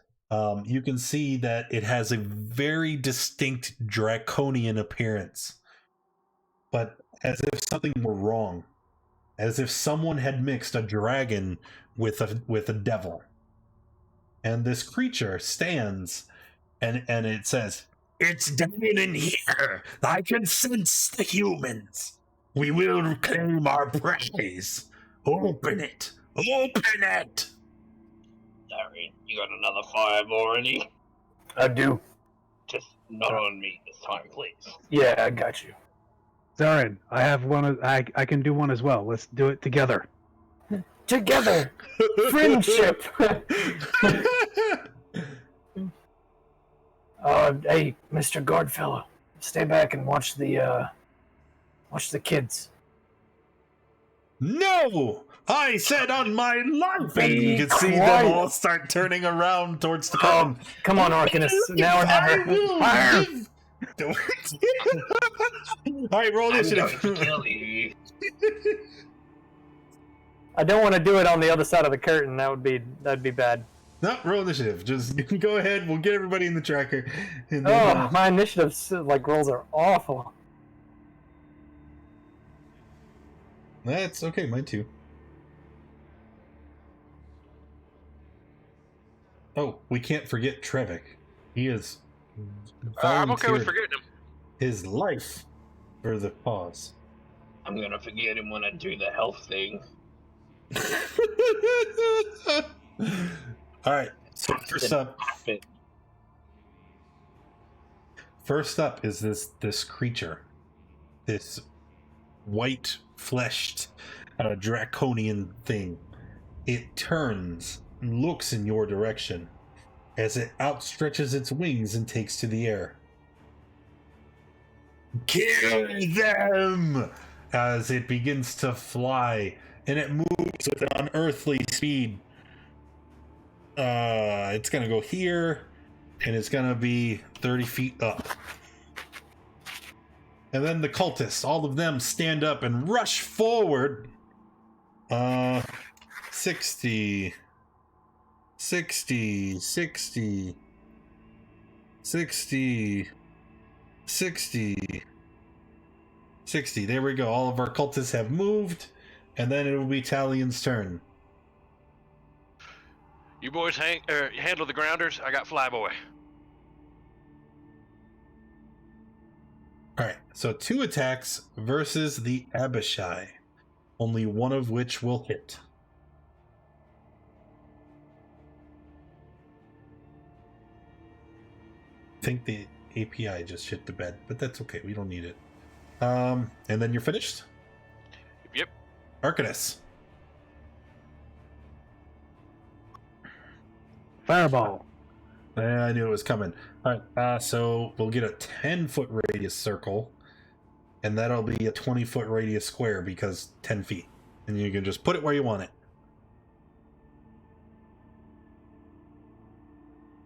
you can see that it has a very distinct draconian appearance. But as if something were wrong, as if someone had mixed a dragon with a devil. And this creature stands, and it says, "It's down in here. I can sense the humans. We will claim our prize. Open it. Open it." Sorry, you got another fireball already? I do. Just not on me this time, please. Yeah, I got you. Zarin, I have one. I can do one as well. Let's do it together. Together! Friendship! Hey, Mr. Guardfellow, stay back and watch the kids. No! I said on my life! And Be you can see quiet. them all start turning around towards the Oh, curtain. come on, Arcanus. Now or never. Fire! Alright, roll I'm initiative. going to kill you. I don't want to do it on the other side of the curtain. That'd be bad. No, roll initiative. Just go ahead. We'll get everybody in the tracker. And Oh, then, my initiative rolls are awful. that's okay. Mine too. Oh, we can't forget Trevik. He is I'm okay with volunteered forgetting him. his life for the cause. I'm gonna forget him when I do the health thing. All right. So first up is this creature, this white fleshed draconian thing. It turns and looks in your direction as it outstretches its wings and takes to the air. Kill them! As it begins to fly, and it moves with an unearthly speed. It's gonna go here, and it's gonna be 30 feet up. And then the cultists, all of them stand up and rush forward. 60, 60, 60, 60, 60, 60. There we go. All of our cultists have moved, and then it will be Talion's turn. You boys handle the grounders. I got Flyboy. All right, so 2 attacks versus the Abishai, only one of which will hit. I think the API just hit the bed, but that's okay. We don't need it. And then you're finished? Yep. Arcanus. Fireball. I knew it was coming. All right, so we'll get a 10-foot radius circle, and that'll be a 20-foot radius square because 10 feet. And you can just put it where you want it.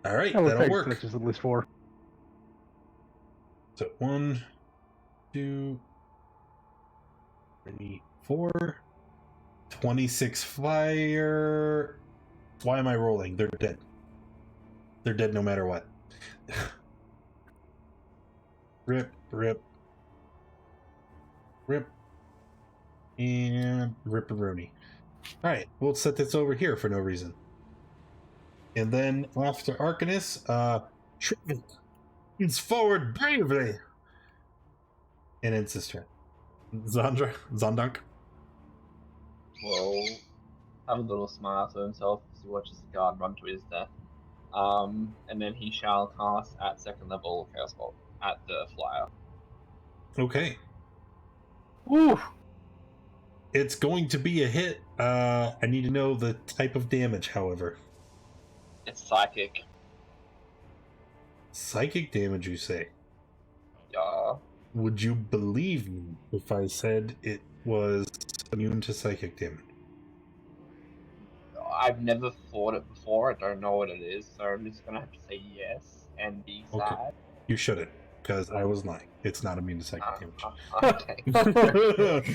All right, that'll work. Which is at least 4. So 1, 2, 3, 4, 26 fire. Why am I rolling? They're dead. They're dead no matter what. Rip, rip, rip, and rip-a-rooney. Alright, we'll set this over here for no reason. And then after Arcanus, Trevik leans forward bravely. And ends his turn. Zondunk. Will have a little smile to himself as he watches the guard run to his death. And then he shall cast at 2nd level Chaos Bolt at the flyer. Okay. Ooh. It's going to be a hit. I need to know the type of damage, however. It's psychic. Psychic damage, you say? Yeah. Would you believe me if I said it was immune to psychic damage? I've never fought it before. I don't know what it is, so I'm just gonna have to say yes and be Okay. sad. You shouldn't, because I was lying. It's not immune to psychic Okay. damage.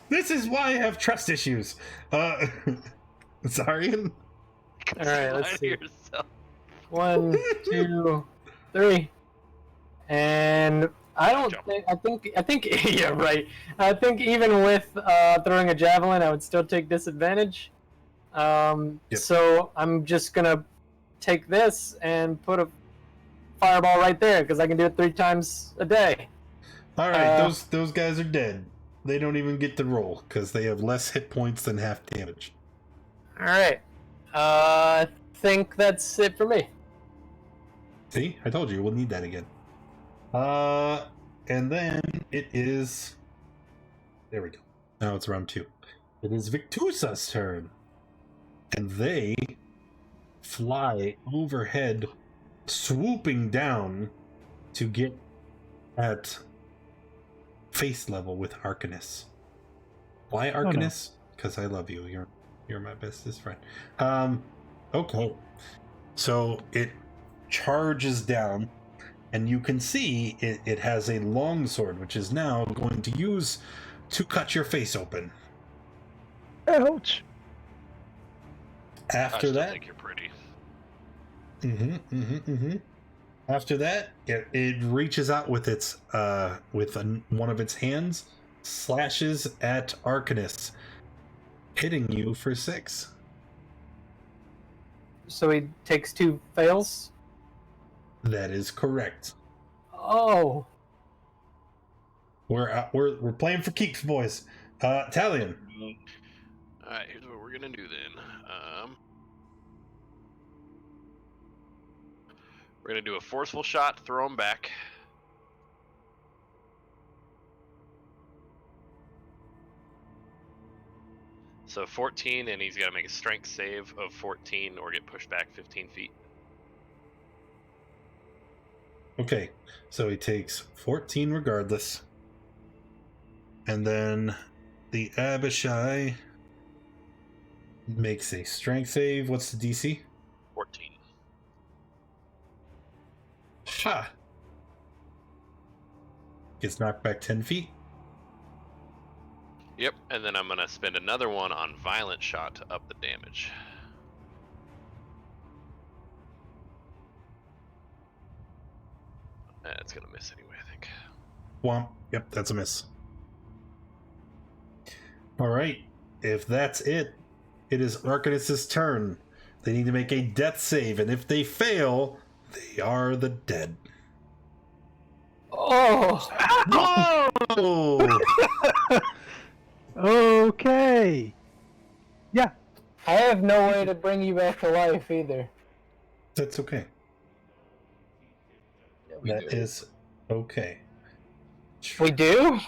This is why I have trust issues. Sorry. All right, let's Lie to see. yourself. 1, 2, 3. And I don't Jump. think. I think. Yeah, right. I think even with throwing a javelin, I would still take disadvantage. Yep. So I'm just gonna take this and put a fireball right there because I can do it 3 times a day. All right, those guys are dead. They don't even get to roll because they have less hit points than half damage. All right. I think that's it for me. See, I told you we'll need that again. And then it is. There we go. Now it's round 2. It is Victusa's turn, and they fly overhead, swooping down to get at face level with Arcanus. Why Arcanus? Because I love you. You're my bestest friend. Okay. So it charges down, and you can see it has a longsword, which is now going to use to cut your face open. Ouch! I After still that, think you're pretty. After that, it reaches out with its one of its hands, slashes at Arcanus, hitting you for 6. So he takes 2 fails. That is correct. Oh. We're playing for keeps, boys. Talion. Alright, here's what we're gonna do then. We're gonna do a forceful shot, throw him back. So 14, and he's got to make a strength save of 14 or get pushed back 15 feet. Okay, so he takes 14 regardless. And then the Abishai makes a strength save. What's the DC? 14. Ha! Gets knocked back 10 feet. Yep, and then I'm going to spend another one on violent shot to up the damage. It's going to miss anyway, I think. Womp. Yep, that's a miss. Alright, if that's it, it is Arcanus' turn. They need to make a death save, and if they fail, they are the dead. Oh! Whoa! Okay. Yeah. I have no way to bring you back to life either. That's okay. Yeah, we That do. is okay. We do?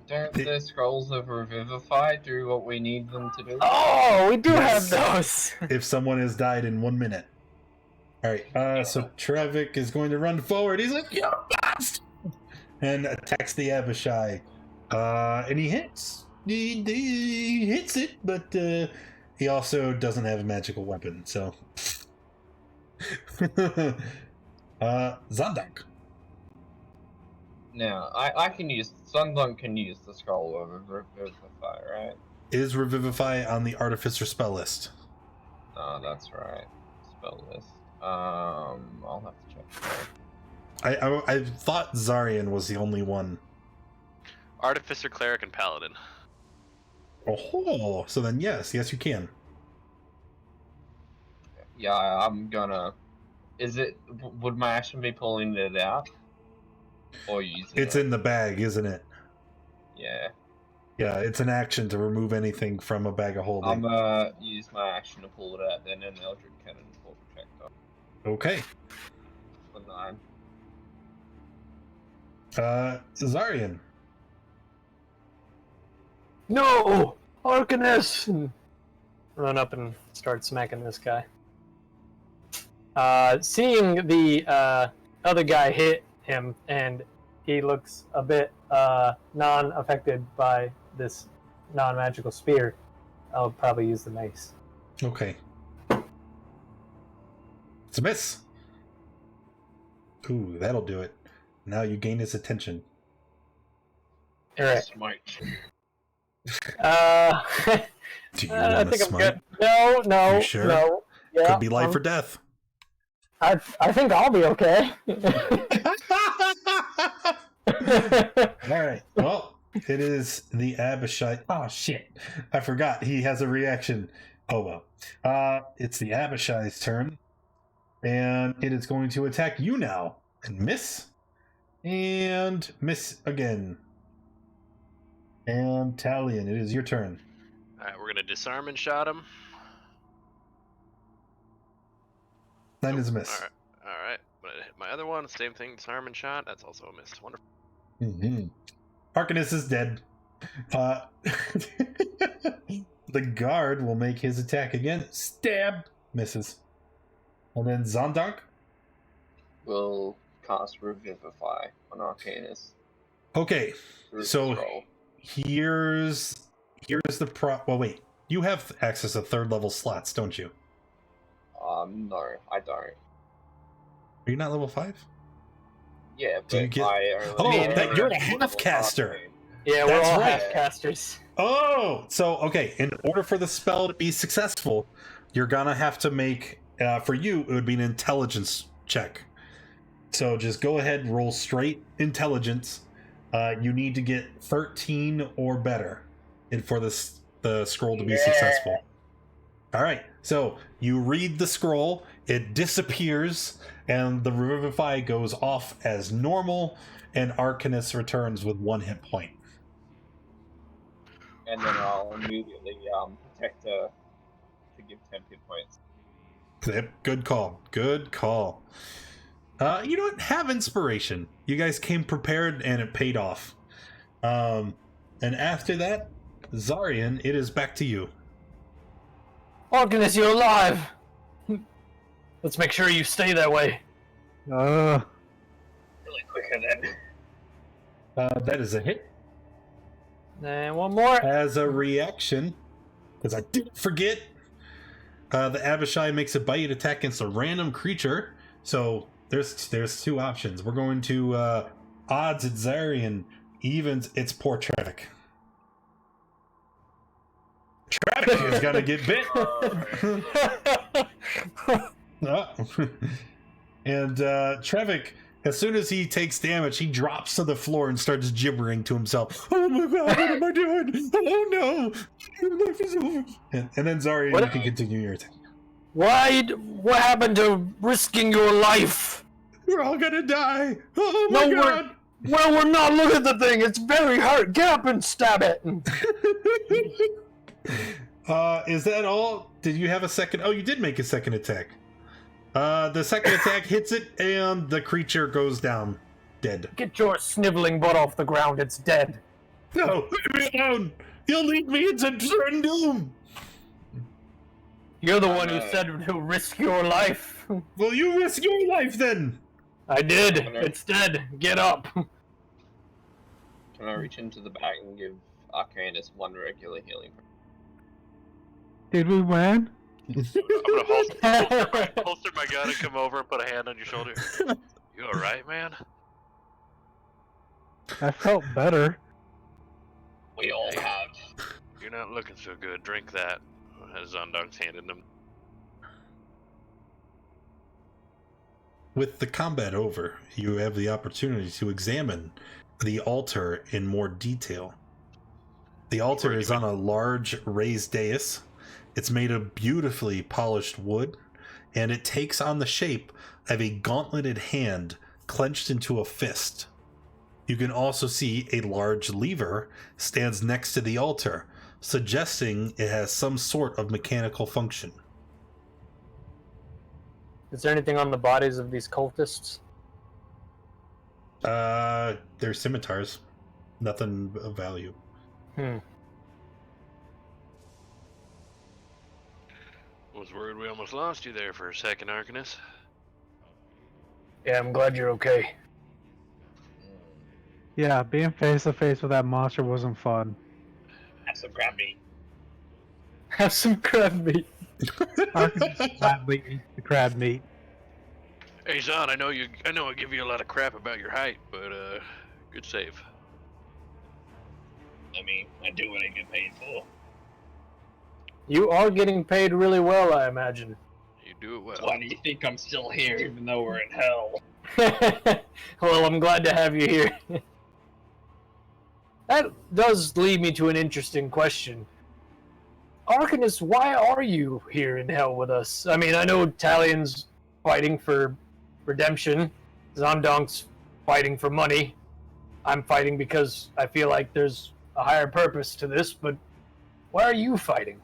Don't the scrolls of Revivify do what we need them to do? Oh, we do Yes. have those. If someone has died in 1 minute. Alright, so Trevik is going to run forward. He's like, "You bastard!" and attacks the Abishai. And he hits. He hits it, but he also doesn't have a magical weapon, so. Zandak. Now, I can use... Sundunk can use the scroll of Revivify, right? Is Revivify on the Artificer spell list? Oh, that's right. Spell list. I'll have to check. I thought Zarian was the only one. Artificer, Cleric, and Paladin. Oh, so then yes you can. Yeah, I'm gonna... Is it... Would my action be pulling it out? Or using It's it? in the bag, isn't it? Yeah. Yeah, it's an action to remove anything from a bag of holding. I'm gonna use my action to pull it out, then an Eldritch Cannon for projectile. Okay. For 9. Zarian. No! Arcanus! And run up and start smacking this guy. Seeing the other guy hit him, and he looks a bit non-affected by this non-magical spear, I'll probably use the mace. Okay. It's a miss. Ooh, that'll do it. Now you gain his attention. Alright. Smite. Do you I want to think I'm smite? good. No, You sure? no. Yeah, Could be life or death. I think I'll be okay. Alright, well, it is the Abishai. Oh, shit. I forgot. He has a reaction. Oh, well. It's the Abishai's turn. And it is going to attack you now. And miss. And miss again. And Talion, it is your turn. Alright, we're gonna disarm and shot him. That is a miss. Alright. But I hit my other one, same thing, disarm and shot. That's also a miss. Wonderful. Mm-hmm. Arcanus is dead. The guard will make his attack again. Stab! Misses. And then Zondark? Will cast Revivify on Arcanus. Okay, so Roll. here's the well, wait. You have access to 3rd level slots, don't you? No, I don't. Are you not level 5? Yeah, Do you but get- I Oh, only that you're a have half caster. arcane. Yeah, we're That's all right. half casters. Oh, so okay. In order for the spell to be successful, you're gonna have to make. For you, it would be an intelligence check. So just go ahead and roll straight intelligence. You need to get 13 or better, and for the scroll to be successful. All right. So you read the scroll. It disappears, and the Revivify goes off as normal, and Arcanus returns with 1 hit point. And then I'll immediately protect to give 10 hit points. Yep, good call. Good call. You know what? Have inspiration. You guys came prepared and it paid off. And after that, Zarian, it is back to you. Arcanus, you're alive! Let's make sure you stay that way. Really quicker then. That is a hit. And one more. As a reaction, because I didn't forget, the Abishai makes a bite attack against a random creature. So there's 2 options. We're going to odds at Zarian, evens it's poor Trevik. Trevik is gonna get bit. And Trevik, as soon as he takes damage, he drops to the floor and starts gibbering to himself. Oh my god, what am I doing? Oh no! Your life is over. And then Zarian, What- you can continue your attack. What happened to risking your life? We're all gonna die! Oh my No, god! Well, we're not. Look at the thing. It's very hurt. Get up and stab it. Is that all? Did you have a second? Oh, you did make a second attack. The second attack hits it, and the creature goes down, dead. Get your sniveling butt off the ground. It's dead. No, leave me alone! You'll lead me into certain doom! You're the one who said to risk your life. Will you risk your life then? I did. It's dead. Get up. Can I reach into the bag and give Arcanus 1 regular healing? Did we win? I'm gonna holster my gun and come over and put a hand on your shoulder. You alright, man? I felt better. We all have. You're not looking so good. Drink that. As Zondark's handed him. With the combat over, you have the opportunity to examine the altar in more detail. The altar is on a large raised dais. It's made of beautifully polished wood, and it takes on the shape of a gauntleted hand clenched into a fist. You can also see a large lever stands next to the altar, suggesting it has some sort of mechanical function. Is there anything on the bodies of these cultists? They're scimitars. Nothing of value. Was worried we almost lost you there for a second, Arcanus. Yeah, I'm glad you're okay. Yeah, being face to face with that monster wasn't fun. Have some crab meat. Have some crab meat. Gladly eat the crab meat. Hey, Zon, I know I give you a lot of crap about your height, but good save. I mean, I do what I get paid for. You are getting paid really well, I imagine. You do it well. Why do you think I'm still here, even though we're in hell? Well, I'm glad to have you here. That does lead me to an interesting question. Arcanus, why are you here in hell with us? I mean, I know Talion's fighting for redemption. Zondonk's fighting for money. I'm fighting because I feel like there's a higher purpose to this, but why are you fighting?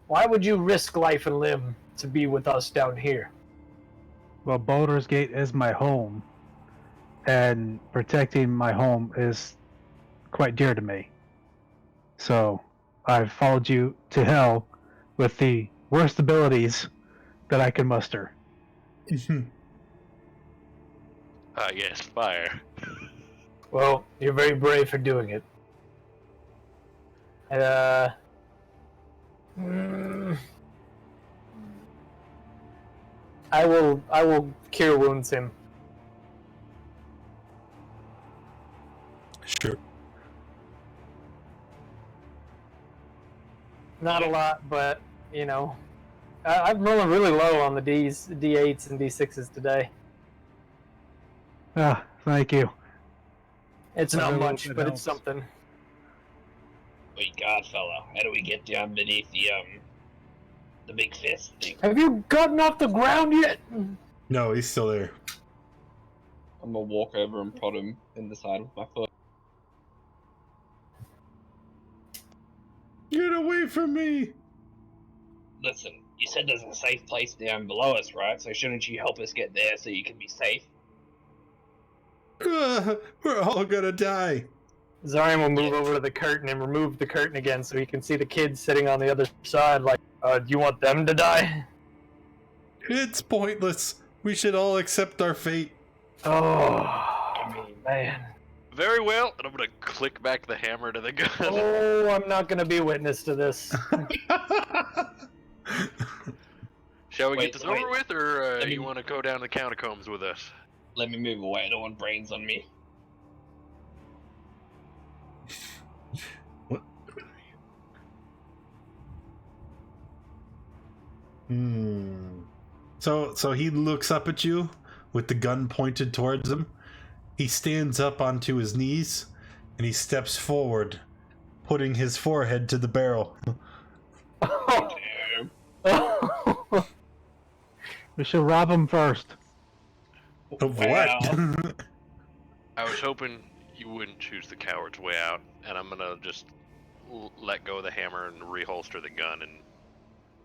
Why would you risk life and limb to be with us down here? Well, Baldur's Gate is my home, and protecting my home is quite dear to me. So, I've followed you to hell with the worst abilities that I can muster. Ah, yes, fire. Well, you're very brave for doing it. I will cure wounds him. Sure. Not a lot, but you know, I'm rolling really low on the D's, D8s, and D6s today. Ah, thank you. It's A not little much, bit but it's helps. something. Wait, Godfellow, how do we get down beneath the big fist thing? Have you gotten off the ground yet? No, he's still there. I'm gonna walk over and prod him in the side with my foot. Get away from me! Listen, you said there's a safe place down below us, right? So shouldn't you help us get there so you can be safe? We're all gonna die. Zarian will move over to the curtain and remove the curtain again so he can see the kids sitting on the other side like, do you want them to die? It's pointless. We should all accept our fate. Oh, man. Very well, and I'm gonna click back the hammer to the gun. Oh, I'm not going to be witness to this. Shall we Wait, get this wait. over with, or Let me- you want to go down the catacombs with us? Let me move away, I don't want brains on me. What? So he looks up at you with the gun pointed towards him. He stands up onto his knees and he steps forward, putting his forehead to the barrel. Damn. We should rob him first. Of Wow. what? I was hoping you wouldn't choose the coward's way out, and I'm gonna just let go of the hammer and reholster the gun and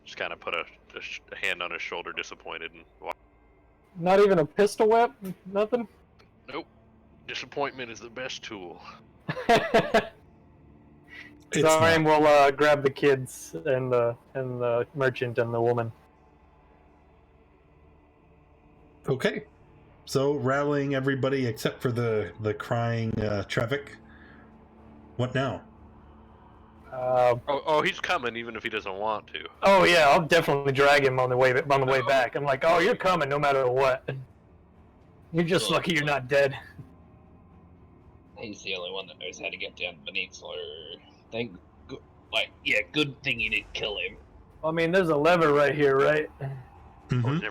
just kind of put a hand on his shoulder, disappointed, and walk. Not even a pistol whip? Nothing? Nope. Disappointment is the best tool. It's Zarian not. will grab the kids and the merchant and the woman. Okay. So rallying everybody except for the crying Trevik. What now? Oh, he's coming, even if he doesn't want to. Oh yeah, I'll definitely drag him on the way back. I'm like, oh, you're coming no matter what. You're just lucky you're not dead. He's the only one that knows how to get down beneath, so good thing you didn't kill him. I mean, there's a lever right here, right? I was Mhm.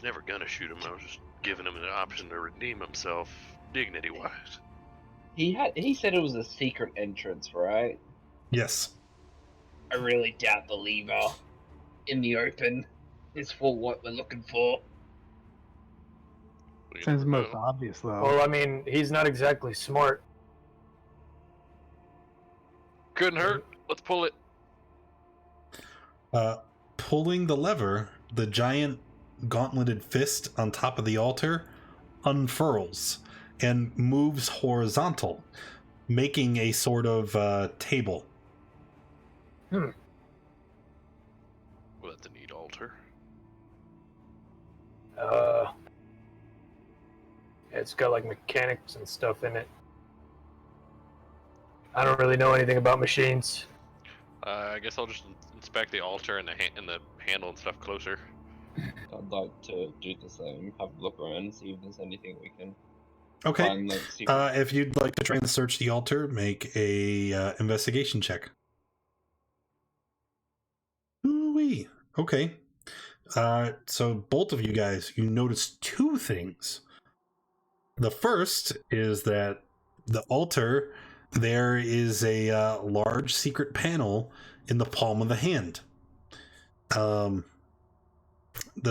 never gonna shoot him. I was just giving him an option to redeem himself, dignity-wise. He said it was a secret entrance, right? Yes. I really doubt the lever in the open is for what we're looking for. We Seems never most know. obvious, though. Well, I mean, he's not exactly smart. Couldn't hurt. Let's pull it. Pulling the lever, the giant gauntleted fist on top of the altar unfurls and moves horizontal, making a sort of table. Well, that's a neat altar. It's got like mechanics and stuff in it. I don't really know anything about machines. I guess I'll just inspect the altar and the handle and stuff closer. I'd like to do the same. Have a look around, see if there's anything we can Okay. find. Like, secret. If you'd like to try and search the altar, make a investigation check. Ooh-wee. Okay. So both of you guys, you notice two things. The first is that the altar there is a large secret panel in the palm of the hand. The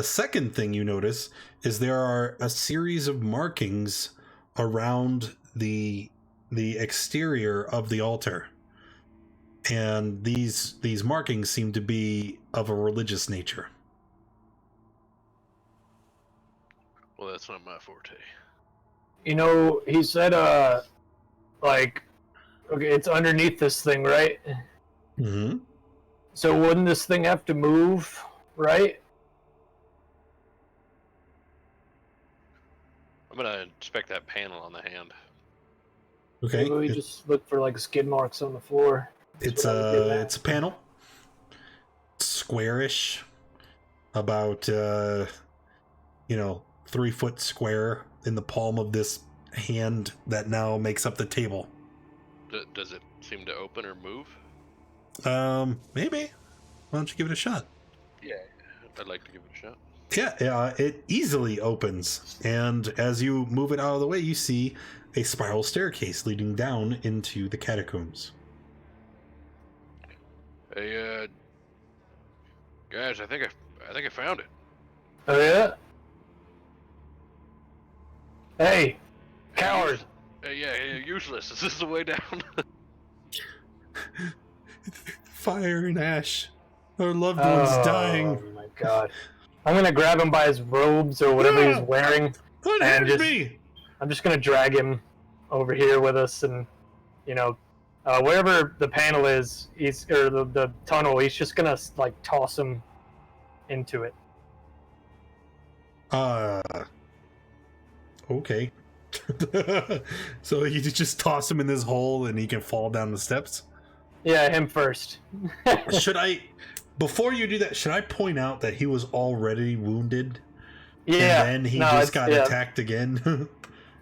second thing you notice is there are a series of markings around the exterior of the altar, and these markings seem to be of a religious nature. Well, that's not my forte. You know, he said, like, okay, it's underneath this thing, right? Mm-hmm. So wouldn't this thing have to move, right? I'm gonna inspect that panel on the hand. Okay. Maybe we just look for like skid marks on the floor. It's a panel, squarish, about 3 foot square in the palm of this hand that now makes up the table. Does it seem to open or move? Maybe. Why don't you give it a shot? Yeah, I'd like to give it a shot. Yeah, it easily opens, and as you move it out of the way, you see a spiral staircase leading down into the catacombs. Hey, guys, I think I found it. Oh yeah. Hey, coward! Yeah, useless. Is this the way down? Fire and ash. Our loved one's dying. Oh my god! I'm gonna grab him by his robes or whatever he's wearing. What And hurt just- me? I'm just gonna drag him over here with us, and wherever the panel is, the tunnel. He's just gonna like toss him into it. Okay. So you just toss him in this hole and he can fall down the steps? Yeah, him first. Should I, before you do that, should I point out that he was already wounded? Yeah. And then he no, just got yeah. attacked again?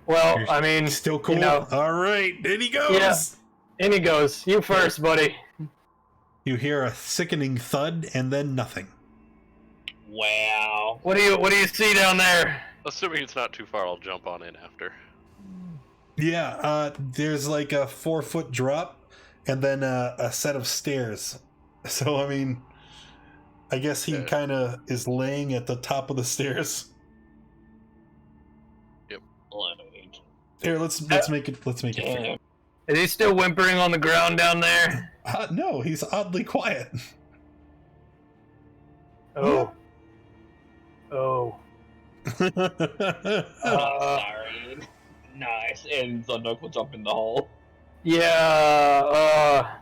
Well, You're I mean, still cool? you know, All right, in he goes! Yeah. in he goes. You first, buddy. You hear a sickening thud and then nothing. Wow. What do you see down there? Assuming it's not too far, I'll jump on in after. Yeah, there's like a 4-foot drop and then a set of stairs. So, I mean, I guess he kind of is laying at the top of the stairs. Here, let's make it fair. Is he still whimpering on the ground down there? No, he's oddly quiet. Oh. Oh. Sorry. Nice. And Zunduk will jump in the hole. Yeah.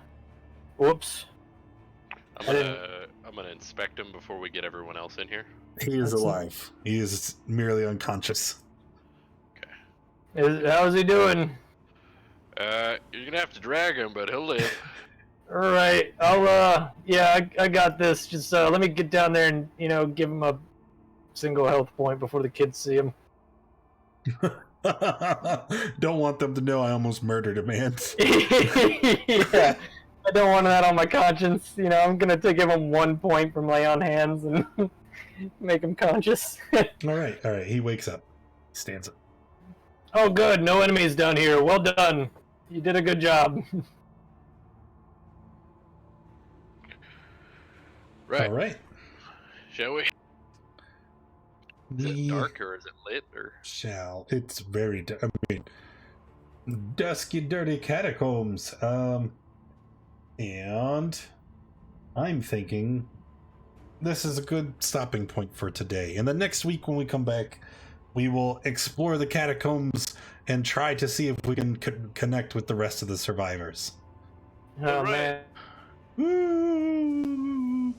Whoops. I'm gonna inspect him before we get everyone else in here. He is alive. He is merely unconscious. How's he doing? You're gonna have to drag him, but he'll live. All right. I'll. Yeah, I got this. Just let me get down there and give him a single health point before the kids see him. Don't want them to know I almost murdered a man. Yeah. I don't want that on my conscience. I'm gonna give him 1 point from lay on hands and make him conscious. All right. He wakes up. Stands up. Oh, good. No enemies down here. Well done. You did a good job. Right. All right. Shall we? Is it dark or is it lit or? It's very I mean, dusky, dirty catacombs. And I'm thinking this is a good stopping point for today. And the next week when we come back, we will explore the catacombs and try to see if we can connect with the rest of the survivors. Oh, right. man. Woo!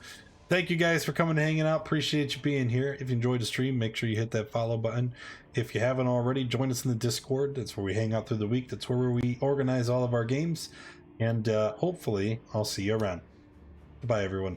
Thank you guys for coming and hanging out. Appreciate you being here. If you enjoyed the stream, make sure you hit that follow button. If you haven't already, join us in the Discord. That's where we hang out through the week. That's where we organize all of our games. And hopefully, I'll see you around. Goodbye, everyone.